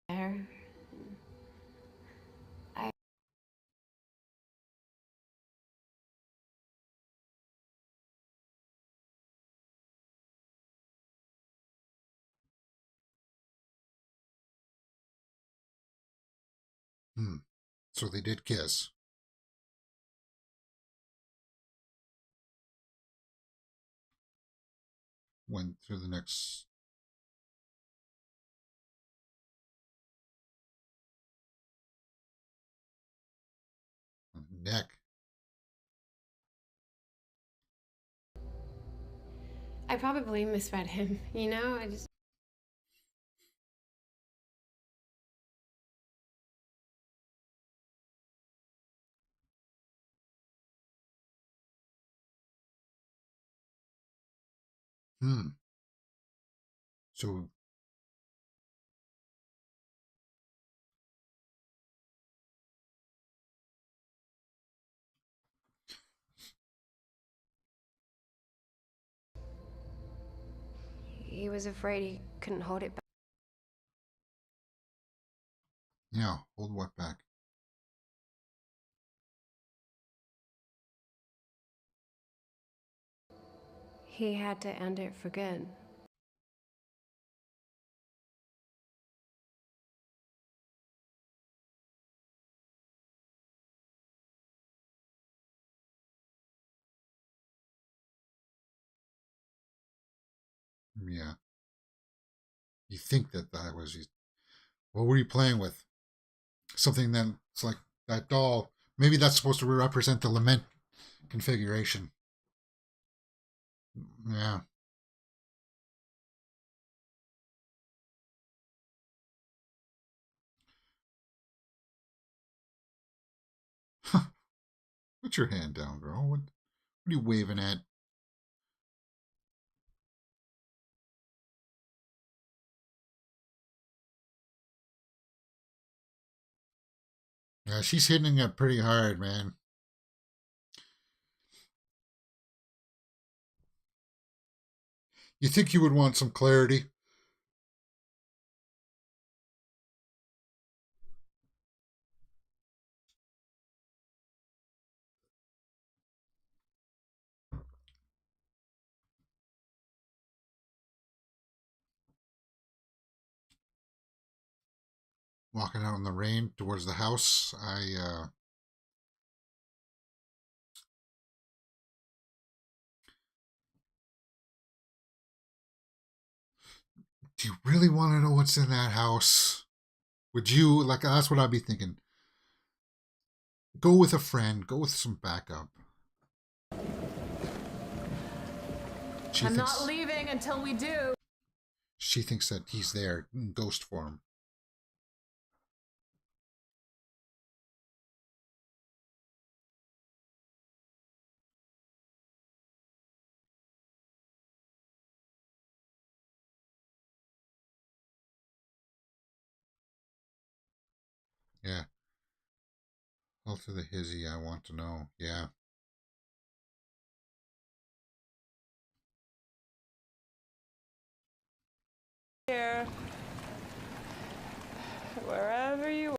There. Hmm. So they did kiss. Went through the next... neck. I probably misread him, you know? I just. Hmm. So he was afraid he couldn't hold it back. Yeah, hold what back? He had to end it for good. Yeah. You think that was... What were you playing with? Something that's like that doll. Maybe that's supposed to represent the lament configuration. Yeah. Put your hand down, girl. What are you waving at? Yeah, she's hitting it pretty hard, man. You think you would want some clarity? Walking out in the rain towards the house. Do you really want to know what's in that house? Would you, like, that's what I'd be thinking. Go with a friend. Go with some backup. I'm not leaving until we do. She thinks that he's there in ghost form. Yeah. Alter the hizzy, I want to know. Yeah. Here. Wherever you are.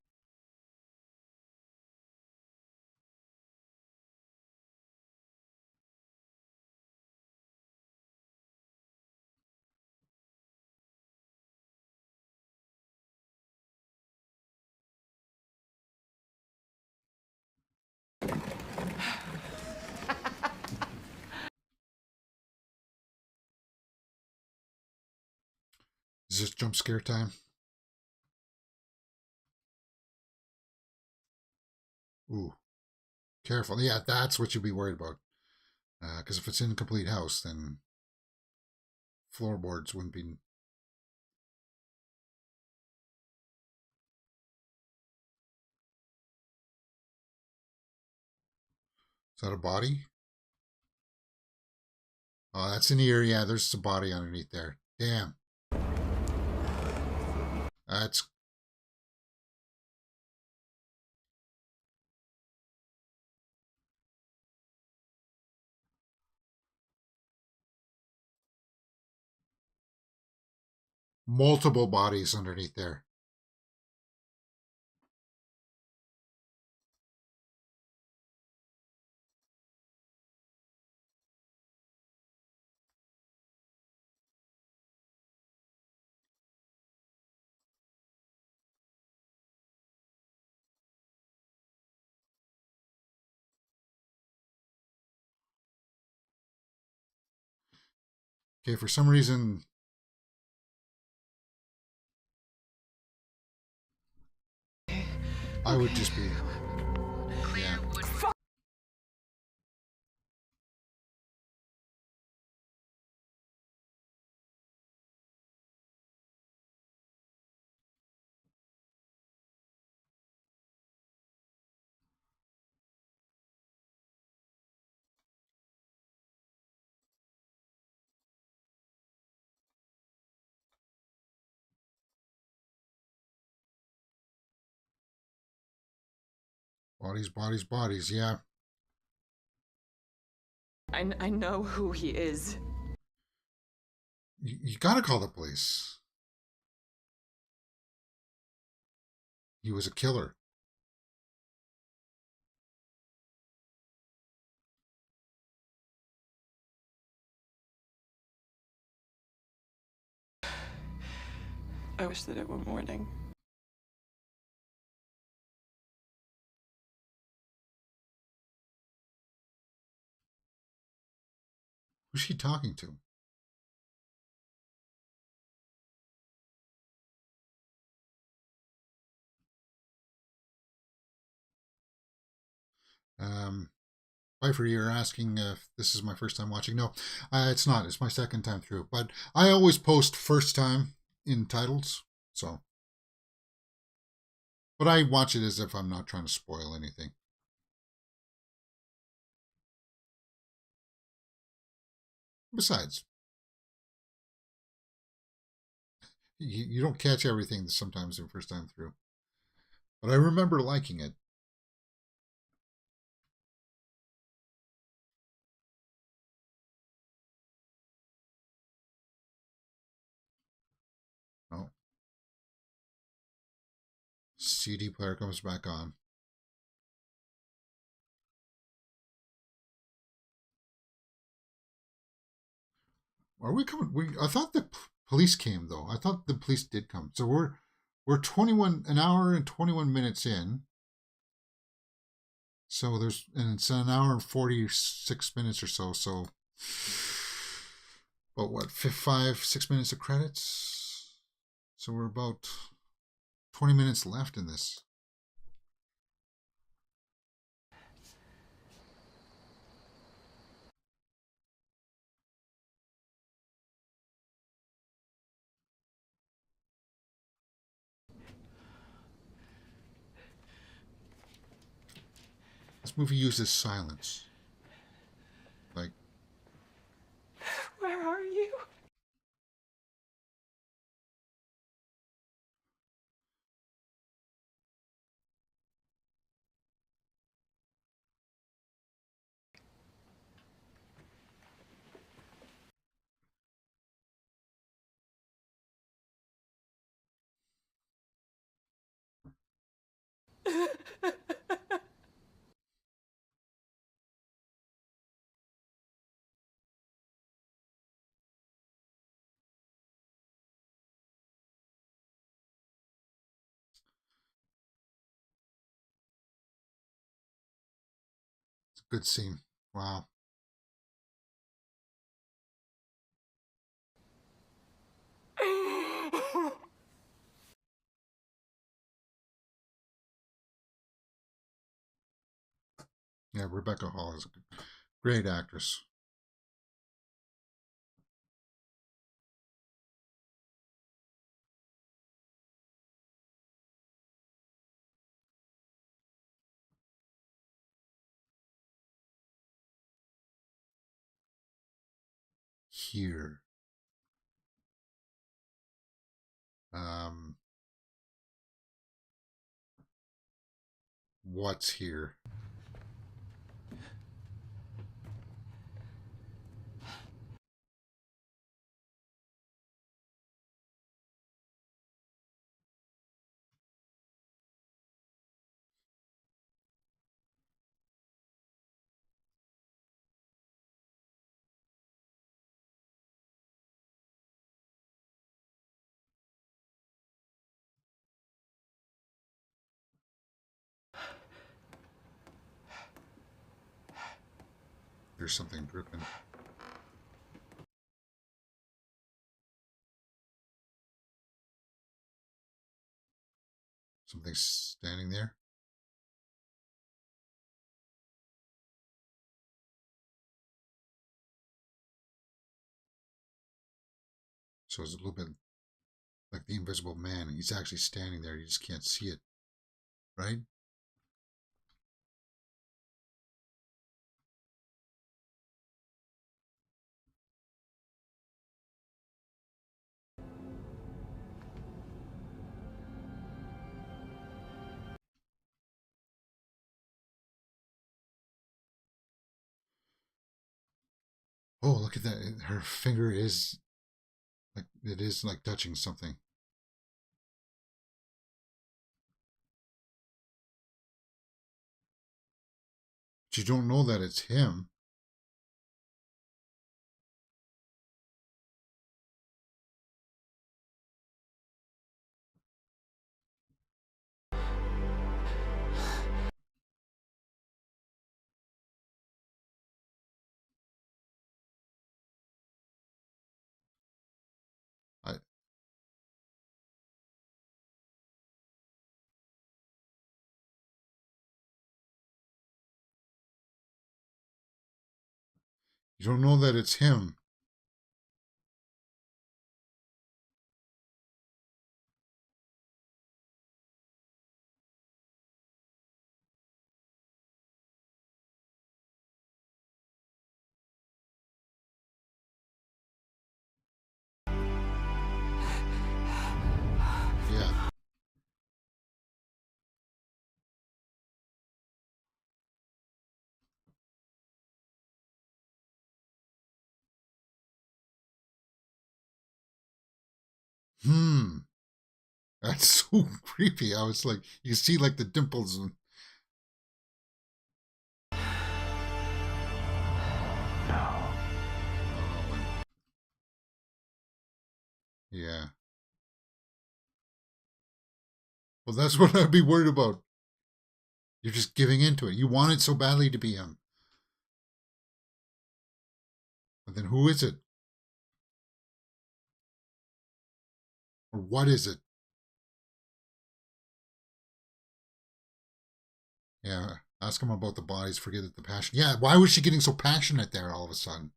Is this jump scare time? Ooh. Careful. Yeah, that's what you'd be worried about. Because if it's an incomplete house, then floorboards wouldn't be... Is that a body? Oh, that's an ear. Yeah, there's a body underneath there. Damn. That's... multiple bodies underneath there. Okay, for some reason... I would just be... Yeah. Bodies, bodies, bodies. Yeah. I know who he is. You gotta call the police. He was a killer. I wish that it were morning. Who's she talking to? Pfeiffer, you're asking if this is my first time watching. No, it's not. It's my second time through. But I always post first time in titles. So. But I watch it as if I'm not trying to spoil anything. Besides, you don't catch everything sometimes the first time through. But I remember liking it. Oh. CD player comes back on. Are we coming? I thought the police came though. I thought the police did come. So we're 21 an hour and 21 minutes in. So it's an hour and 46 minutes or so. So, about what, 6 minutes of credits? So we're about 20 minutes left in this. This movie uses silence. Like, Where are you? it's a good scene. Wow. Yeah, Rebecca Hall is a great actress. Here. What's here? There's something dripping. Something's standing there. So it's a little bit like the Invisible Man. He's actually standing there. You just can't see it. Right? Oh, look at that. Her finger is Like it is like touching something. But you don't know that it's him. I You don't know that it's him. Yeah. That's so creepy. I was like, you see like the dimples. And... No. Yeah. Well, that's what I'd be worried about. You're just giving into it. You want it so badly to be him. But then who is it? Or what is it? Yeah. Ask him about the bodies, forget it, the passion. Yeah, why was she getting so passionate there all of a sudden?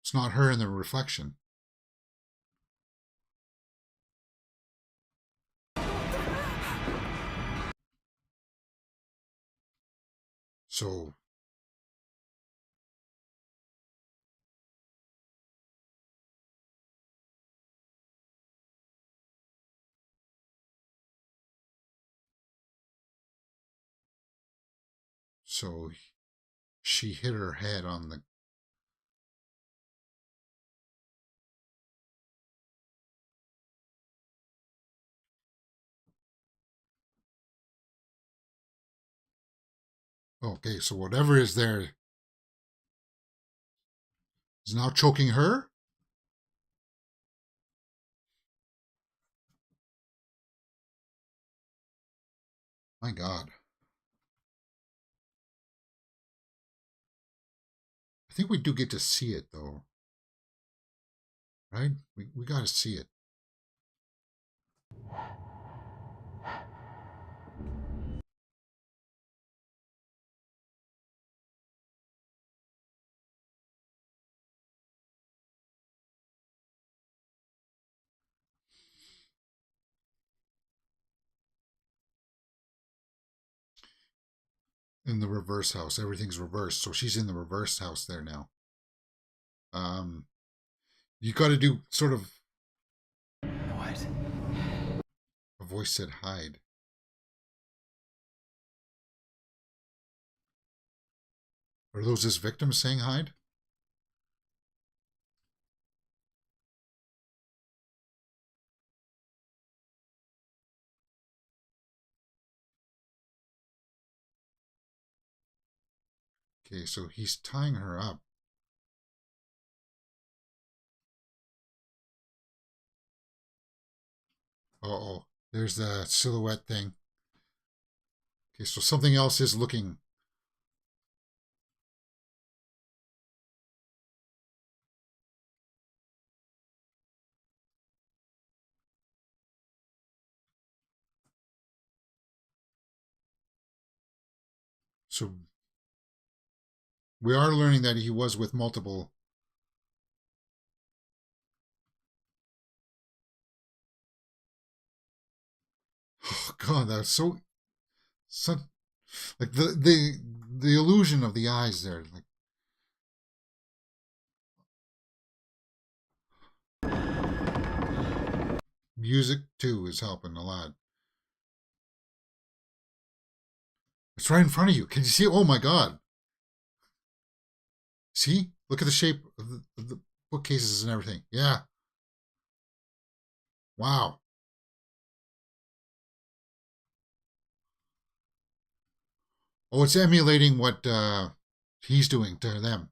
It's not her in the reflection. So so she hit her head on the... Okay, so whatever is there is now choking her? My God. I think we do get to see it, though. Right? We got to see it. In the reverse house. Everything's reversed. So she's in the reverse house there now. You got to do sort of... What? A voice said hide. Are those his victims saying hide? Okay, so he's tying her up. Uh-oh. There's the silhouette thing. Okay, so something else is looking. So we are learning that he was with multiple. Oh God, that's so like the illusion of the eyes there. Like music too is helping a lot. It's right in front of you. Can you see? Oh my God. See? Look at the shape of the bookcases and everything. Yeah. Wow. Oh, it's emulating what he's doing to them.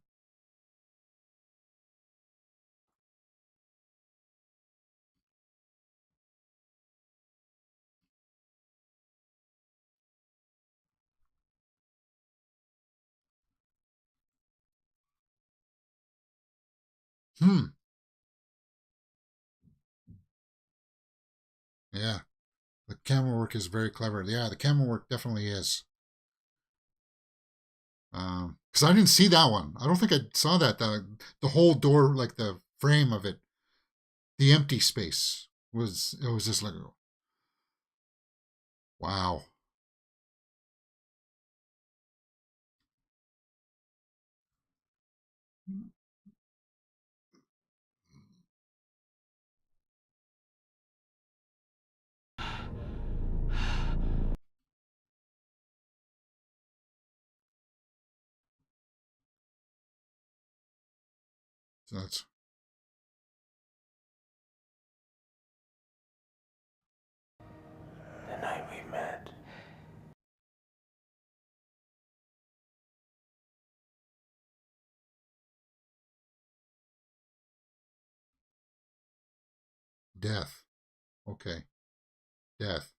Hmm. Yeah. The camera work is very clever. Yeah, the camera work definitely is. Because I didn't see that one. I don't think I saw that. The whole door, like the frame of it, the empty space was just like, wow. So that's The night we met. death. Okay, death.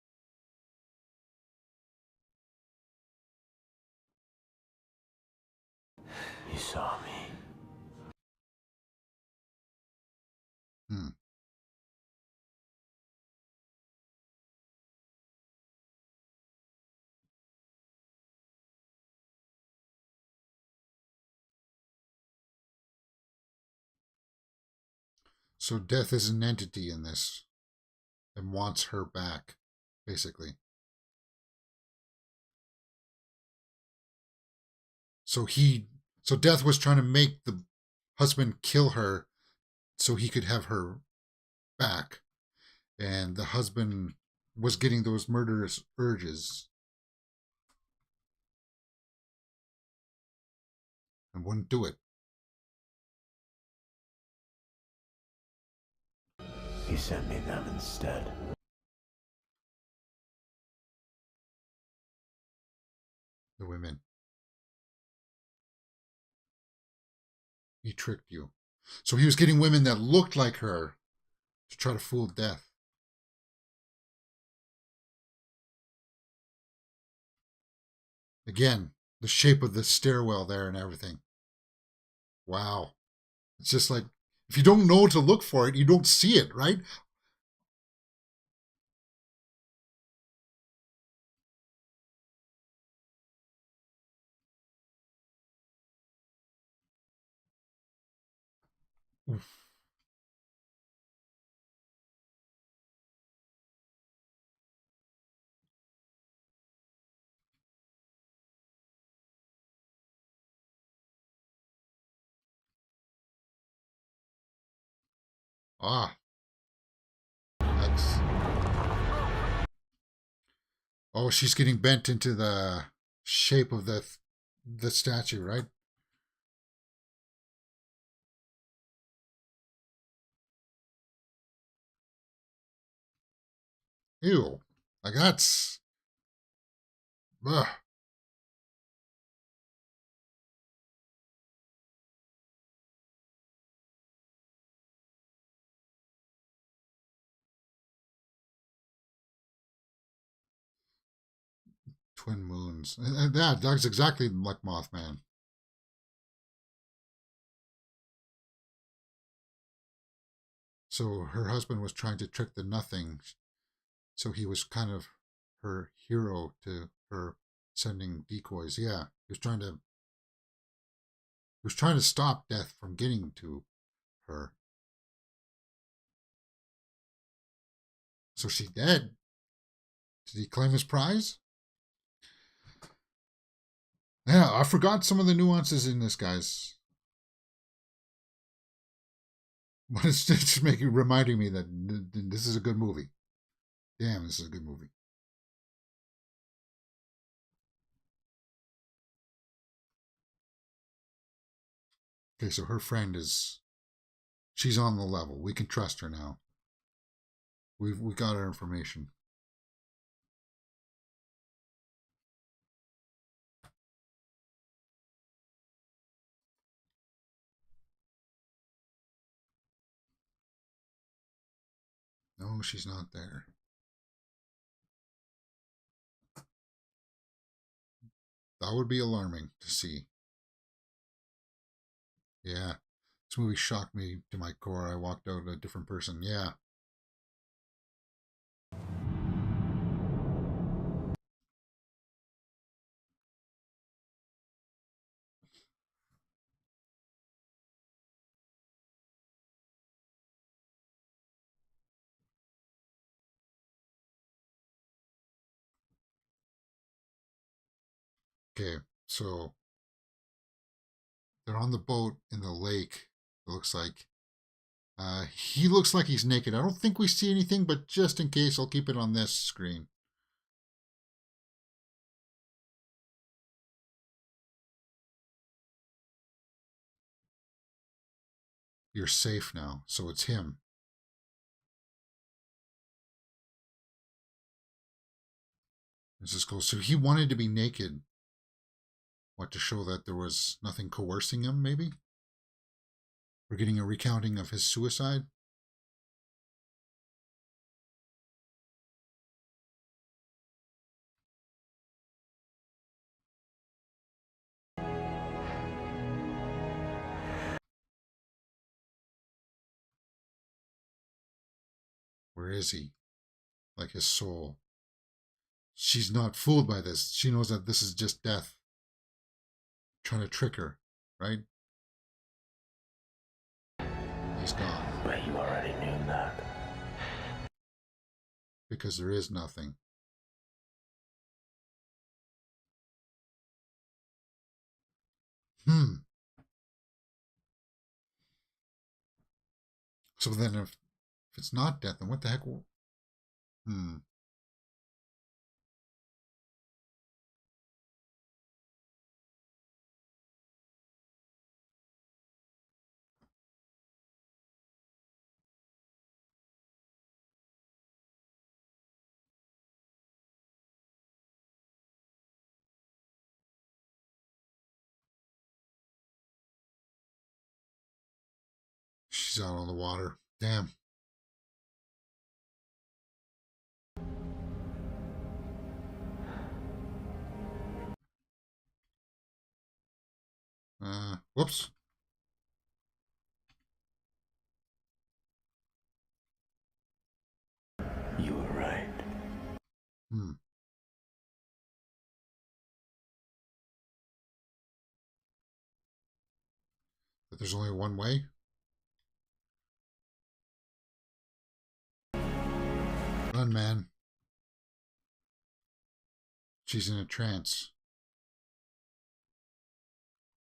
You saw me. Hmm. So death is an entity in this and wants her back, basically. So so death was trying to make the husband kill her so he could have her back, and the husband was getting those murderous urges and wouldn't do it. He sent me them instead. The women. He tricked you. So he was getting women that looked like her to try to fool death. Again, the shape of the stairwell there and everything. Wow. It's just like, if you don't know to look for it, you don't see it, right? Oof. Ah, that's. Oh, she's getting bent into the shape of the statue, right? Ew. Like that's. Ugh. Twin moons. And that's exactly like Mothman. So her husband was trying to trick the nothing. So he was kind of her hero to her sending decoys. Yeah. He was trying to stop death from getting to her. So she dead. Did he claim his prize? Yeah, I forgot some of the nuances in this, guys. But it's just reminding me that this is a good movie. Damn, this is a good movie. Okay, so her friend is... She's on the level. We can trust her now. We got our information. No, she's not there. That would be alarming to see. Yeah. This movie shocked me to my core. I walked out a different person. Yeah. Okay, so they're on the boat in the lake. It looks like he looks like he's naked. I don't think we see anything, but just in case, I'll keep it on this screen. You're safe now, so it's him. This is cool. So he wanted to be naked. What, to show that there was nothing coercing him, maybe? We're getting a recounting of his suicide. Where is he? Like his soul. She's not fooled by this. She knows that this is just death. Trying to trick her, right? He's gone. But you already knew that. Because there is nothing. So then if it's not death, then what the heck? She's out on the water. Damn. Whoops. You were right. But there's only one way? Run, man. She's in a trance.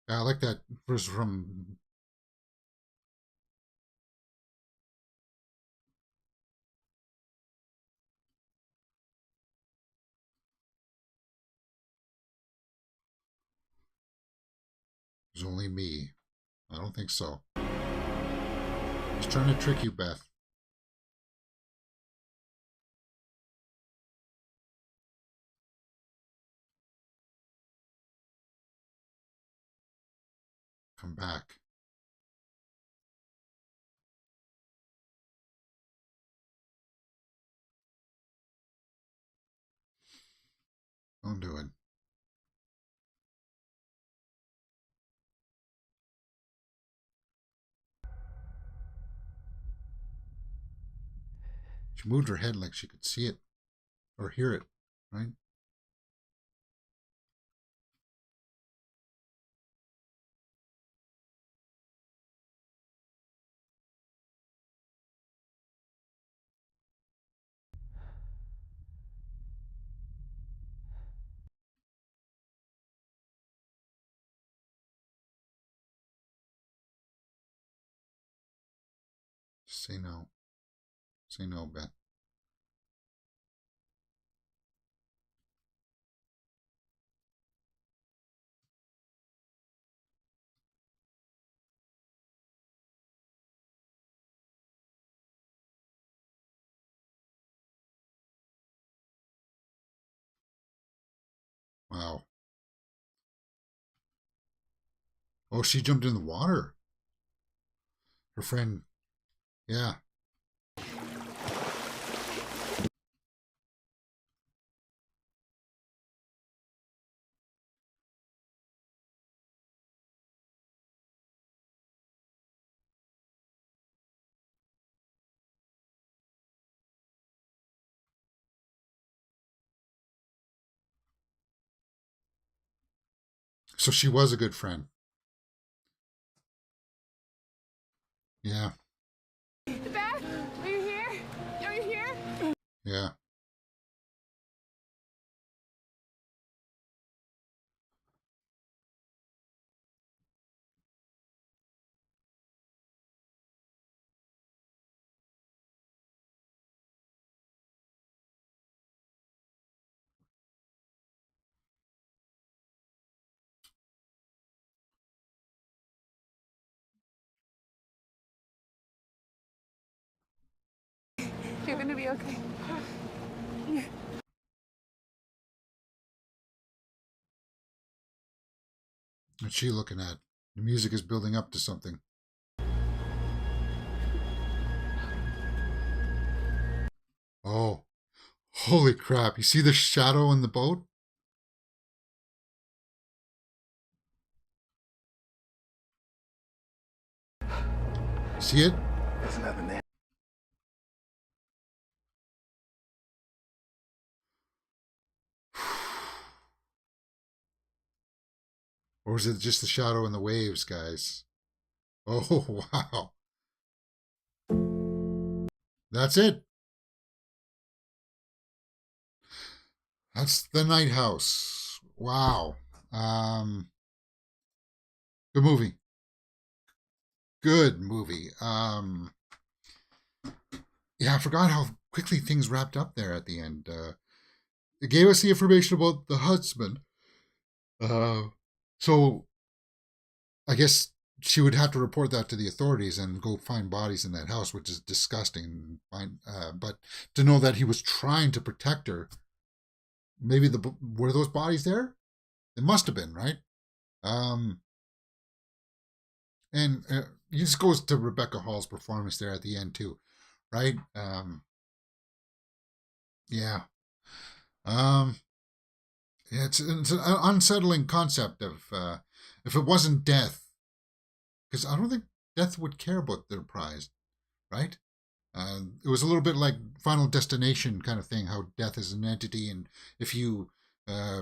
Yeah, I like that verse from... It's only me. I don't think so. He's trying to trick you, Beth. Come back. Don't do it. She moved her head like she could see it or hear it, right? Say no. Say no, Beth. Oh, she jumped in the water. Her friend, yeah. So she was a good friend. Yeah, Beth, are you here? Are you here? yeah. You're gonna be okay. What's she looking at? The music is building up to something. Oh, holy crap. You see the shadow in the boat? See it? There's nothing there. Or is it just the shadow in the waves, guys? Oh, wow. That's it. That's the Night House. Wow. Good movie. Good movie. Yeah, I forgot how quickly things wrapped up there at the end. It gave us the information about the husband. So I guess she would have to report that to the authorities and go find bodies in that house, which is disgusting. But to know that he was trying to protect her, maybe were those bodies there? It must have been, right? And this goes to Rebecca Hall's performance there at the end too, right? Yeah. It's an unsettling concept of if it wasn't death, because I don't think death would care about their prize, right? It was a little bit like Final Destination kind of thing, how death is an entity, and if you uh,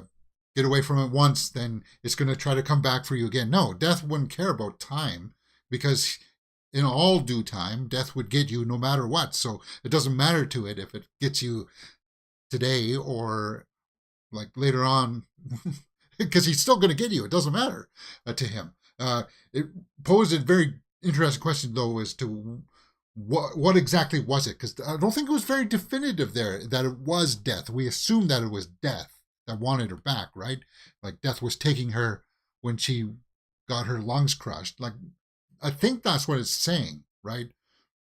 get away from it once, then it's going to try to come back for you again. No, death wouldn't care about time because in all due time, death would get you no matter what. So it doesn't matter to it if it gets you today or like later on, because he's still going to get you. It doesn't matter to him. It posed a very interesting question, though, as to what exactly was it? Because I don't think it was very definitive there that it was death. We assumed that it was death that wanted her back, right? Like death was taking her when she got her lungs crushed. Like I think that's what it's saying, right?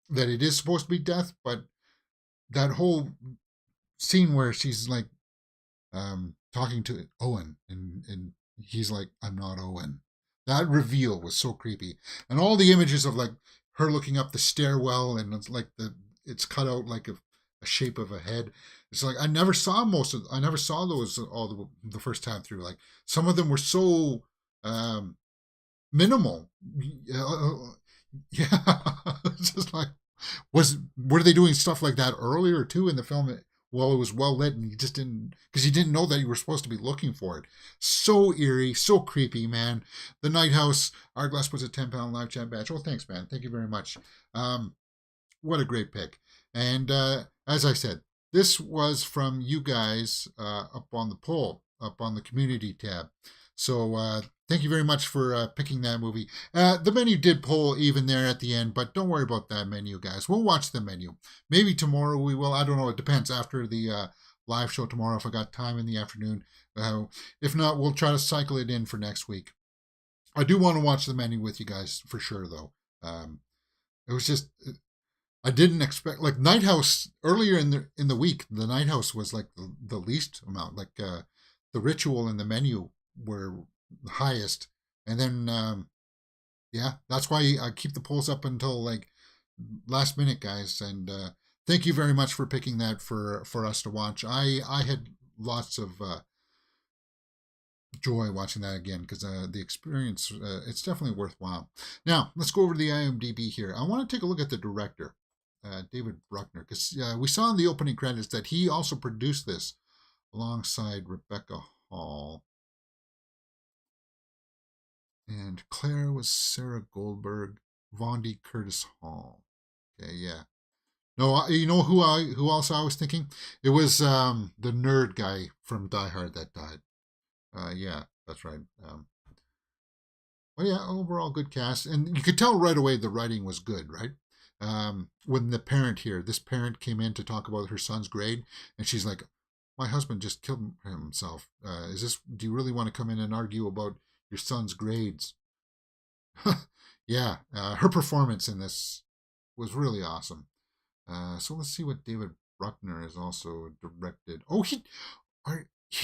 That it is supposed to be death, but that whole scene where she's like talking to Owen and he's like, I'm not Owen. That reveal was so creepy. And all the images of like her looking up the stairwell and it's like it's cut out like a shape of a head. It's like I never saw those all the first time through. Like some of them were so minimal. Yeah. It's just like were they doing stuff like that earlier too in the film? Well, it was well lit, and you just didn't, because you didn't know that you were supposed to be looking for it. So eerie, so creepy, man. The Night House, Hourglass puts a £10 live chat badge. Oh, thanks, man. Thank you very much. What a great pick. And as I said, this was from you guys up on the poll, up on the community tab. So thank you very much for picking that movie. The menu did poll even there at the end, but don't worry about that menu, guys. We'll watch the menu. Maybe tomorrow we will. I don't know. It depends after the live show tomorrow if I got time in the afternoon. If not, we'll try to cycle it in for next week. I do want to watch the menu with you guys for sure, though. It was just I didn't expect like Night House earlier in the week. The Night House was like the least amount. Like the Ritual and the Menu were the highest, and then Yeah, that's why I keep the polls up until like last minute, guys. And thank you very much for picking that for us to watch. I had lots of joy watching that again because the experience it's definitely worthwhile. Now let's go over to the IMDb here. I want to take a look at the director, David Bruckner, because we saw in the opening credits that he also produced this alongside Rebecca Hall. And Claire was Sarah Goldberg, Vondi Curtis Hall. Okay, yeah. No, you know who else I was thinking? It was the nerd guy from Die Hard that died. Yeah, that's right. Well, yeah, overall good cast, and you could tell right away the writing was good, right? When the parent here, this parent came in to talk about her son's grade, and she's like, "My husband just killed himself. Is this? Do you really want to come in and argue about your son's grades?" Yeah, her performance in this was really awesome. So let's see what David Bruckner has also directed. Oh, he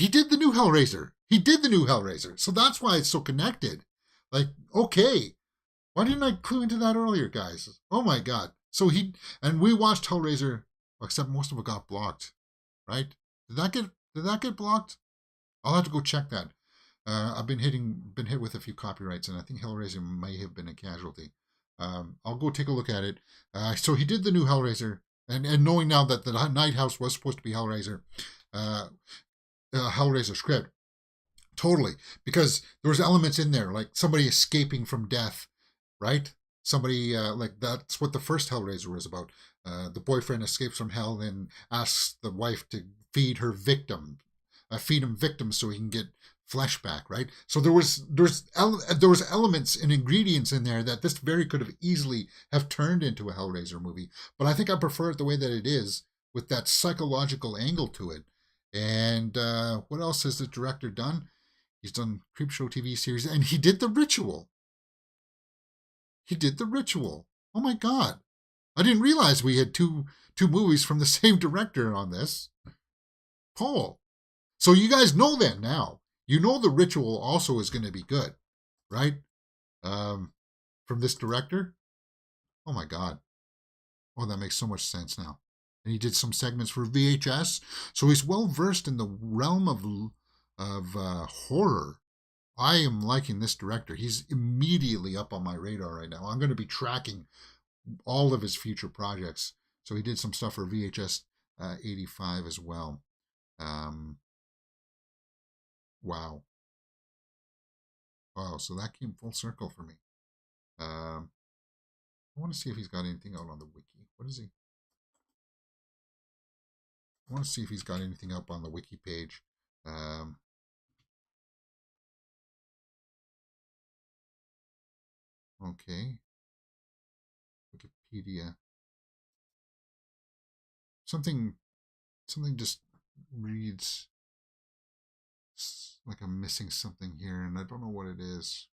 did the new Hellraiser. He did the new Hellraiser. So that's why it's so connected. Like, okay, why didn't I clue into that earlier, guys? Oh my God. So and we watched Hellraiser, except most of it got blocked, right? Did that get blocked? I'll have to go check that. I've been hit with a few copyrights, and I think Hellraiser may have been a casualty. I'll go take a look at it. So he did the new Hellraiser, and knowing now that the Night House was supposed to be Hellraiser, Hellraiser script, totally, because there was elements in there like somebody escaping from death, right? Somebody like that's what the first Hellraiser was about. The boyfriend escapes from hell and asks the wife to feed him victims so he can get flesh back, right? So there was elements and ingredients in there that this very could have easily have turned into a Hellraiser movie, but I think I prefer it the way that it is with that psychological angle to it. And what else has the director done? He's done Creepshow TV series, and he did The Ritual. Oh my God, I didn't realize we had two movies from the same director on this poll. So you guys know that now. You know The Ritual also is going to be good, right? From this director. Oh my God. Oh, that makes so much sense now. And he did some segments for VHS, so he's well versed in the realm of horror. I am liking this director. He's immediately up on my radar right now. I'm going to be tracking all of his future projects. So he did some stuff for VHS 85 as well. Wow. Wow, so that came full circle for me. I want to see if he's got anything out on the wiki. What is he? I want to see if he's got anything up on the wiki page. Okay. Wikipedia. Something just reads like I'm missing something here, and I don't know what it is.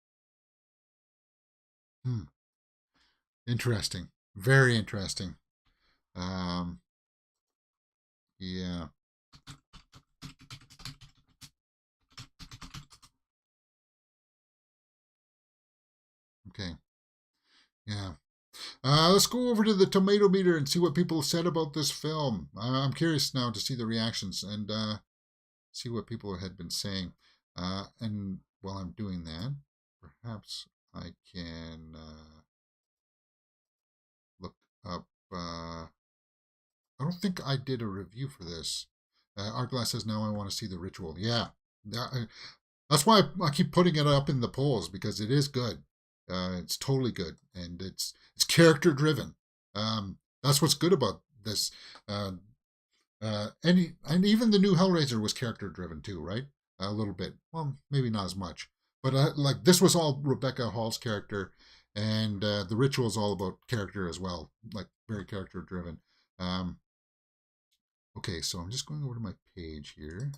Interesting. Very interesting. Yeah. Okay. Yeah. Let's go over to the tomato meter and see what people said about this film. I'm curious now to see the reactions and see what people had been saying. And while I'm doing that, perhaps I can look up. I don't think I did a review for this. Artglass says, now I want to see The Ritual. Yeah. That's why I keep putting it up in the polls, because it is good. It's totally good, and it's character driven. That's what's good about this. And even the new Hellraiser was character driven too, right? A little bit. Well, maybe not as much, but like this was all Rebecca Hall's character, and The Ritual is all about character as well, like very character driven. Okay, so I'm just going over to my page here.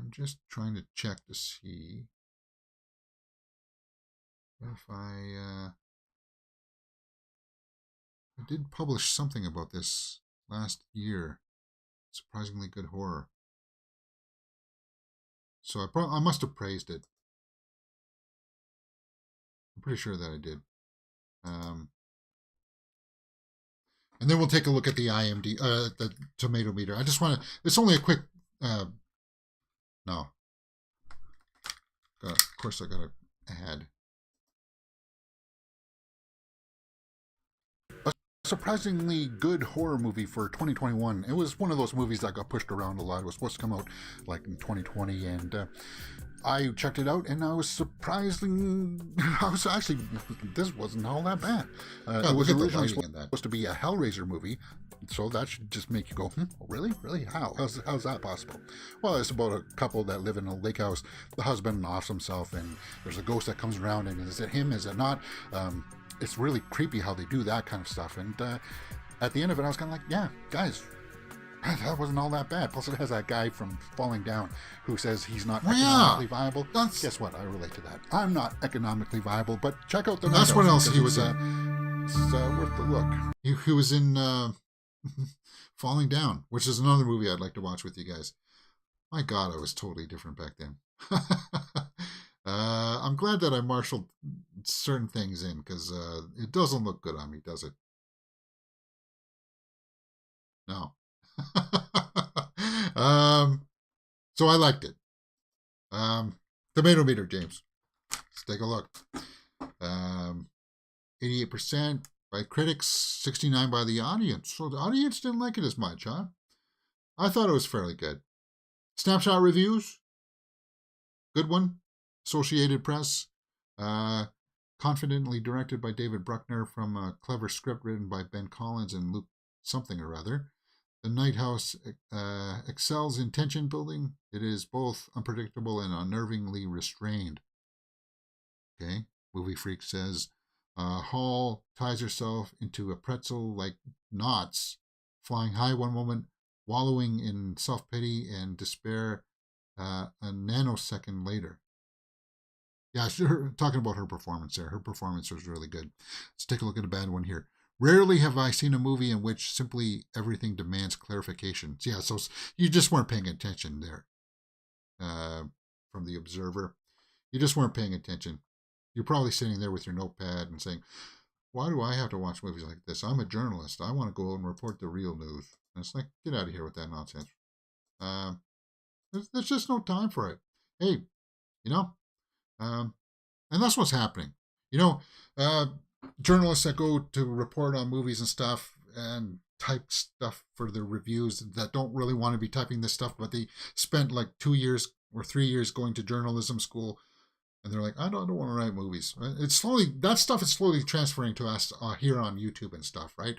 I'm just trying to check to see if I did publish something about this last year. Surprisingly good horror. So I must have praised it. I'm pretty sure that I did. And then we'll take a look at the the tomato meter. I just want to, it's only a quick, no. Of course I got to add. A surprisingly good horror movie for 2021. It was one of those movies that got pushed around a lot. It was supposed to come out like in 2020, and I checked it out, and I was actually, this wasn't all that bad. It was originally supposed to be a Hellraiser movie, so that should just make you go, really? Really? How's that possible? Well, it's about a couple that live in a lake house. The husband offs himself, and there's a ghost that comes around, and is it him? Is it not? It's really creepy how they do that kind of stuff, and at the end of it, I was kind of like, yeah, guys, that wasn't all that bad. Plus, it has that guy from Falling Down who says he's not economically viable. Guess what? I relate to that. I'm not economically viable, but check out the. That's what else he was. It's worth the look. He was in Falling Down, which is another movie I'd like to watch with you guys. My God, I was totally different back then. I'm glad that I marshaled certain things in because it doesn't look good on me, does it? No. So I liked it. Tomato meter, James. Let's take a look. 88% by critics, 69% by the audience. So the audience didn't like it as much, huh? I thought it was fairly good. Snapshot reviews. Good one. Associated Press. Confidently directed by David Bruckner from a clever script written by Ben Collins and Luke something or other. The Night House excels in tension building. It is both unpredictable and unnervingly restrained. Okay, Movie Freak says, Hall ties herself into a pretzel like knots, flying high one moment, wallowing in self-pity and despair a nanosecond later. Yeah, sure. Talking about her performance there. Her performance was really good. Let's take a look at a bad one here. Rarely have I seen a movie in which simply everything demands clarification. Yeah, so you just weren't paying attention there. From the Observer. You just weren't paying attention. You're probably sitting there with your notepad and saying, why do I have to watch movies like this? I'm a journalist. I want to go and report the real news. And it's like, get out of here with that nonsense. There's just no time for it. Hey, you know, and that's what's happening. You know, journalists that go to report on movies and stuff and type stuff for their reviews that don't really want to be typing this stuff, but they spent like 2 years or 3 years going to journalism school, and they're like, I don't want to write movies. That stuff is slowly transferring to us here on YouTube and stuff, right?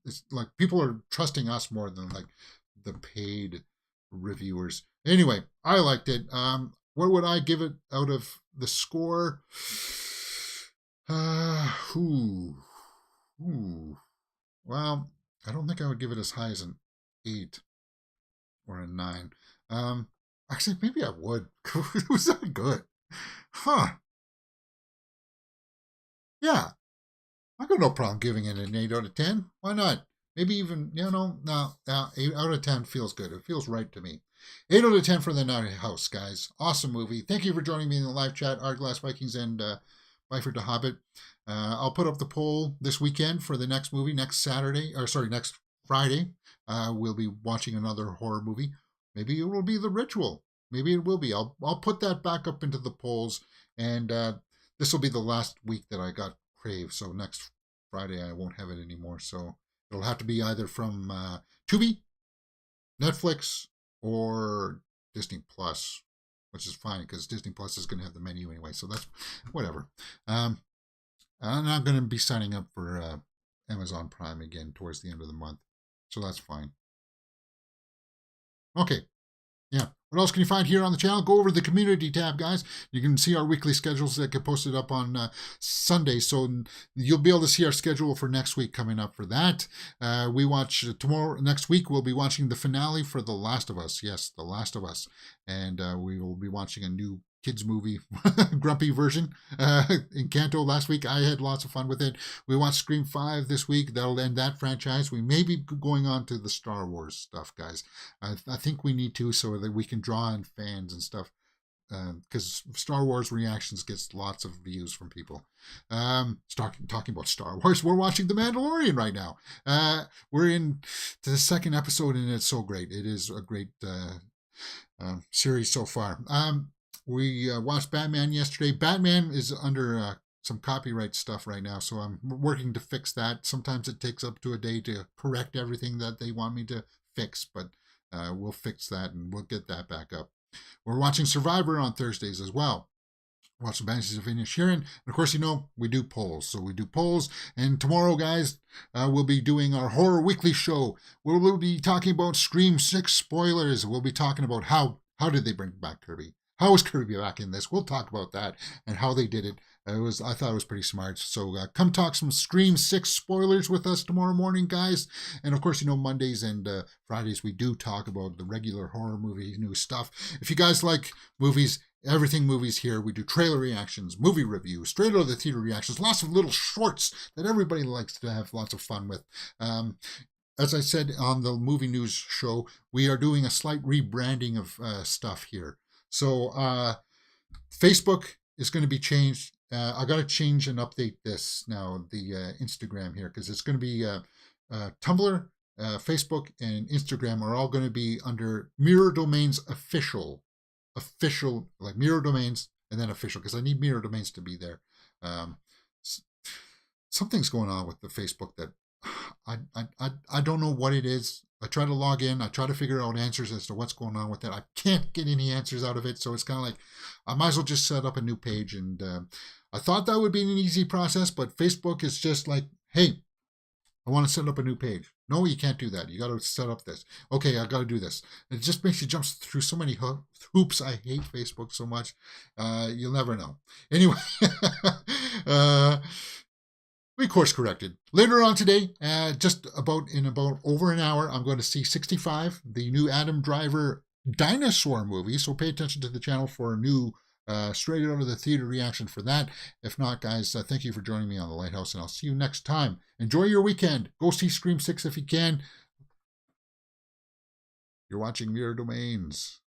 It's like people are trusting us more than like the paid reviewers. Anyway, I liked it. What would I give it out of the score? Well, I don't think I would give it as high as an 8 or a 9. Actually, maybe I would. It was that good. Huh. Yeah. I got no problem giving it an 8 out of 10. Why not? Maybe even, no, 8 out of 10 feels good. It feels right to me. 8 out of 10 for The Night House, guys. Awesome movie. Thank you for joining me in the live chat, Hourglass Vikings and Byford the Hobbit. I'll put up the poll this weekend for the next movie, next Friday. We'll be watching another horror movie. Maybe it will be The Ritual. Maybe it will be. I'll put that back up into the polls, and this will be the last week that I got Crave. So next Friday I won't have it anymore. So it'll have to be either from Tubi, Netflix, or Disney Plus, which is fine because Disney Plus is going to have the menu anyway. So that's whatever. I'm not going to be signing up for Amazon Prime again towards the end of the month. So that's fine. Okay. Yeah. What else can you find here on the channel? Go over to the community tab, guys. You can see our weekly schedules that get posted up on Sunday. So you'll be able to see our schedule for next week coming up for that. We watch next week, we'll be watching the finale for The Last of Us. Yes, The Last of Us. And we will be watching a new kids movie, grumpy version, Encanto last week. I had lots of fun with it. We watched Scream 5 this week. That'll end that franchise. We may be going on to the Star Wars stuff, guys. I think we need to so that we can draw in fans and stuff because Star Wars reactions gets lots of views from people. Talking about Star Wars, we're watching The Mandalorian right now. We're in to the second episode, and it's so great. It is a great series so far. We watched Batman yesterday. Batman is under some copyright stuff right now, so I'm working to fix that. Sometimes it takes up to a day to correct everything that they want me to fix, but we'll fix that and we'll get that back up. We're watching Survivor on Thursdays as well. Watch the Banshees of Inisherin. And of course, you know, we do polls. So we do polls. And tomorrow, guys, we'll be doing our Horror Weekly show. We'll be talking about Scream 6 spoilers. We'll be talking about how did they bring back Kirby? How was Kirby back in this? We'll talk about that and how they did it. I thought it was pretty smart. So come talk some Scream 6 spoilers with us tomorrow morning, guys. And of course, you know, Mondays and Fridays, we do talk about the regular horror movie new stuff. If you guys like movies, everything movies here, we do trailer reactions, movie reviews, straight out of the theater reactions, lots of little shorts that everybody likes to have lots of fun with. As I said on the movie news show, we are doing a slight rebranding of stuff here. So Facebook is going to be changed. I got to change and update this now, the Instagram here, because it's going to be Tumblr, Facebook, and Instagram are all going to be under Mirror Domains Official, like Mirror Domains and then Official, because I need Mirror Domains to be there. Something's going on with the Facebook that I don't know what it is. I try to log in. I try to figure out answers as to what's going on with it. I can't get any answers out of it. So it's kind of like, I might as well just set up a new page. And I thought that would be an easy process, but Facebook is just like, hey, I want to set up a new page. No, you can't do that. You got to set up this. Okay, I got to do this. It just makes you jump through so many hoops. I hate Facebook so much. You'll never know. Anyway, we course corrected. Later on today, just about over an hour, I'm going to see 65, the new Adam Driver dinosaur movie. So pay attention to the channel for a new straight out of the theater reaction for that. If not, guys, thank you for joining me on The Lighthouse, and I'll see you next time. Enjoy your weekend. Go see Scream 6 if you can. You're watching Mirror Domains.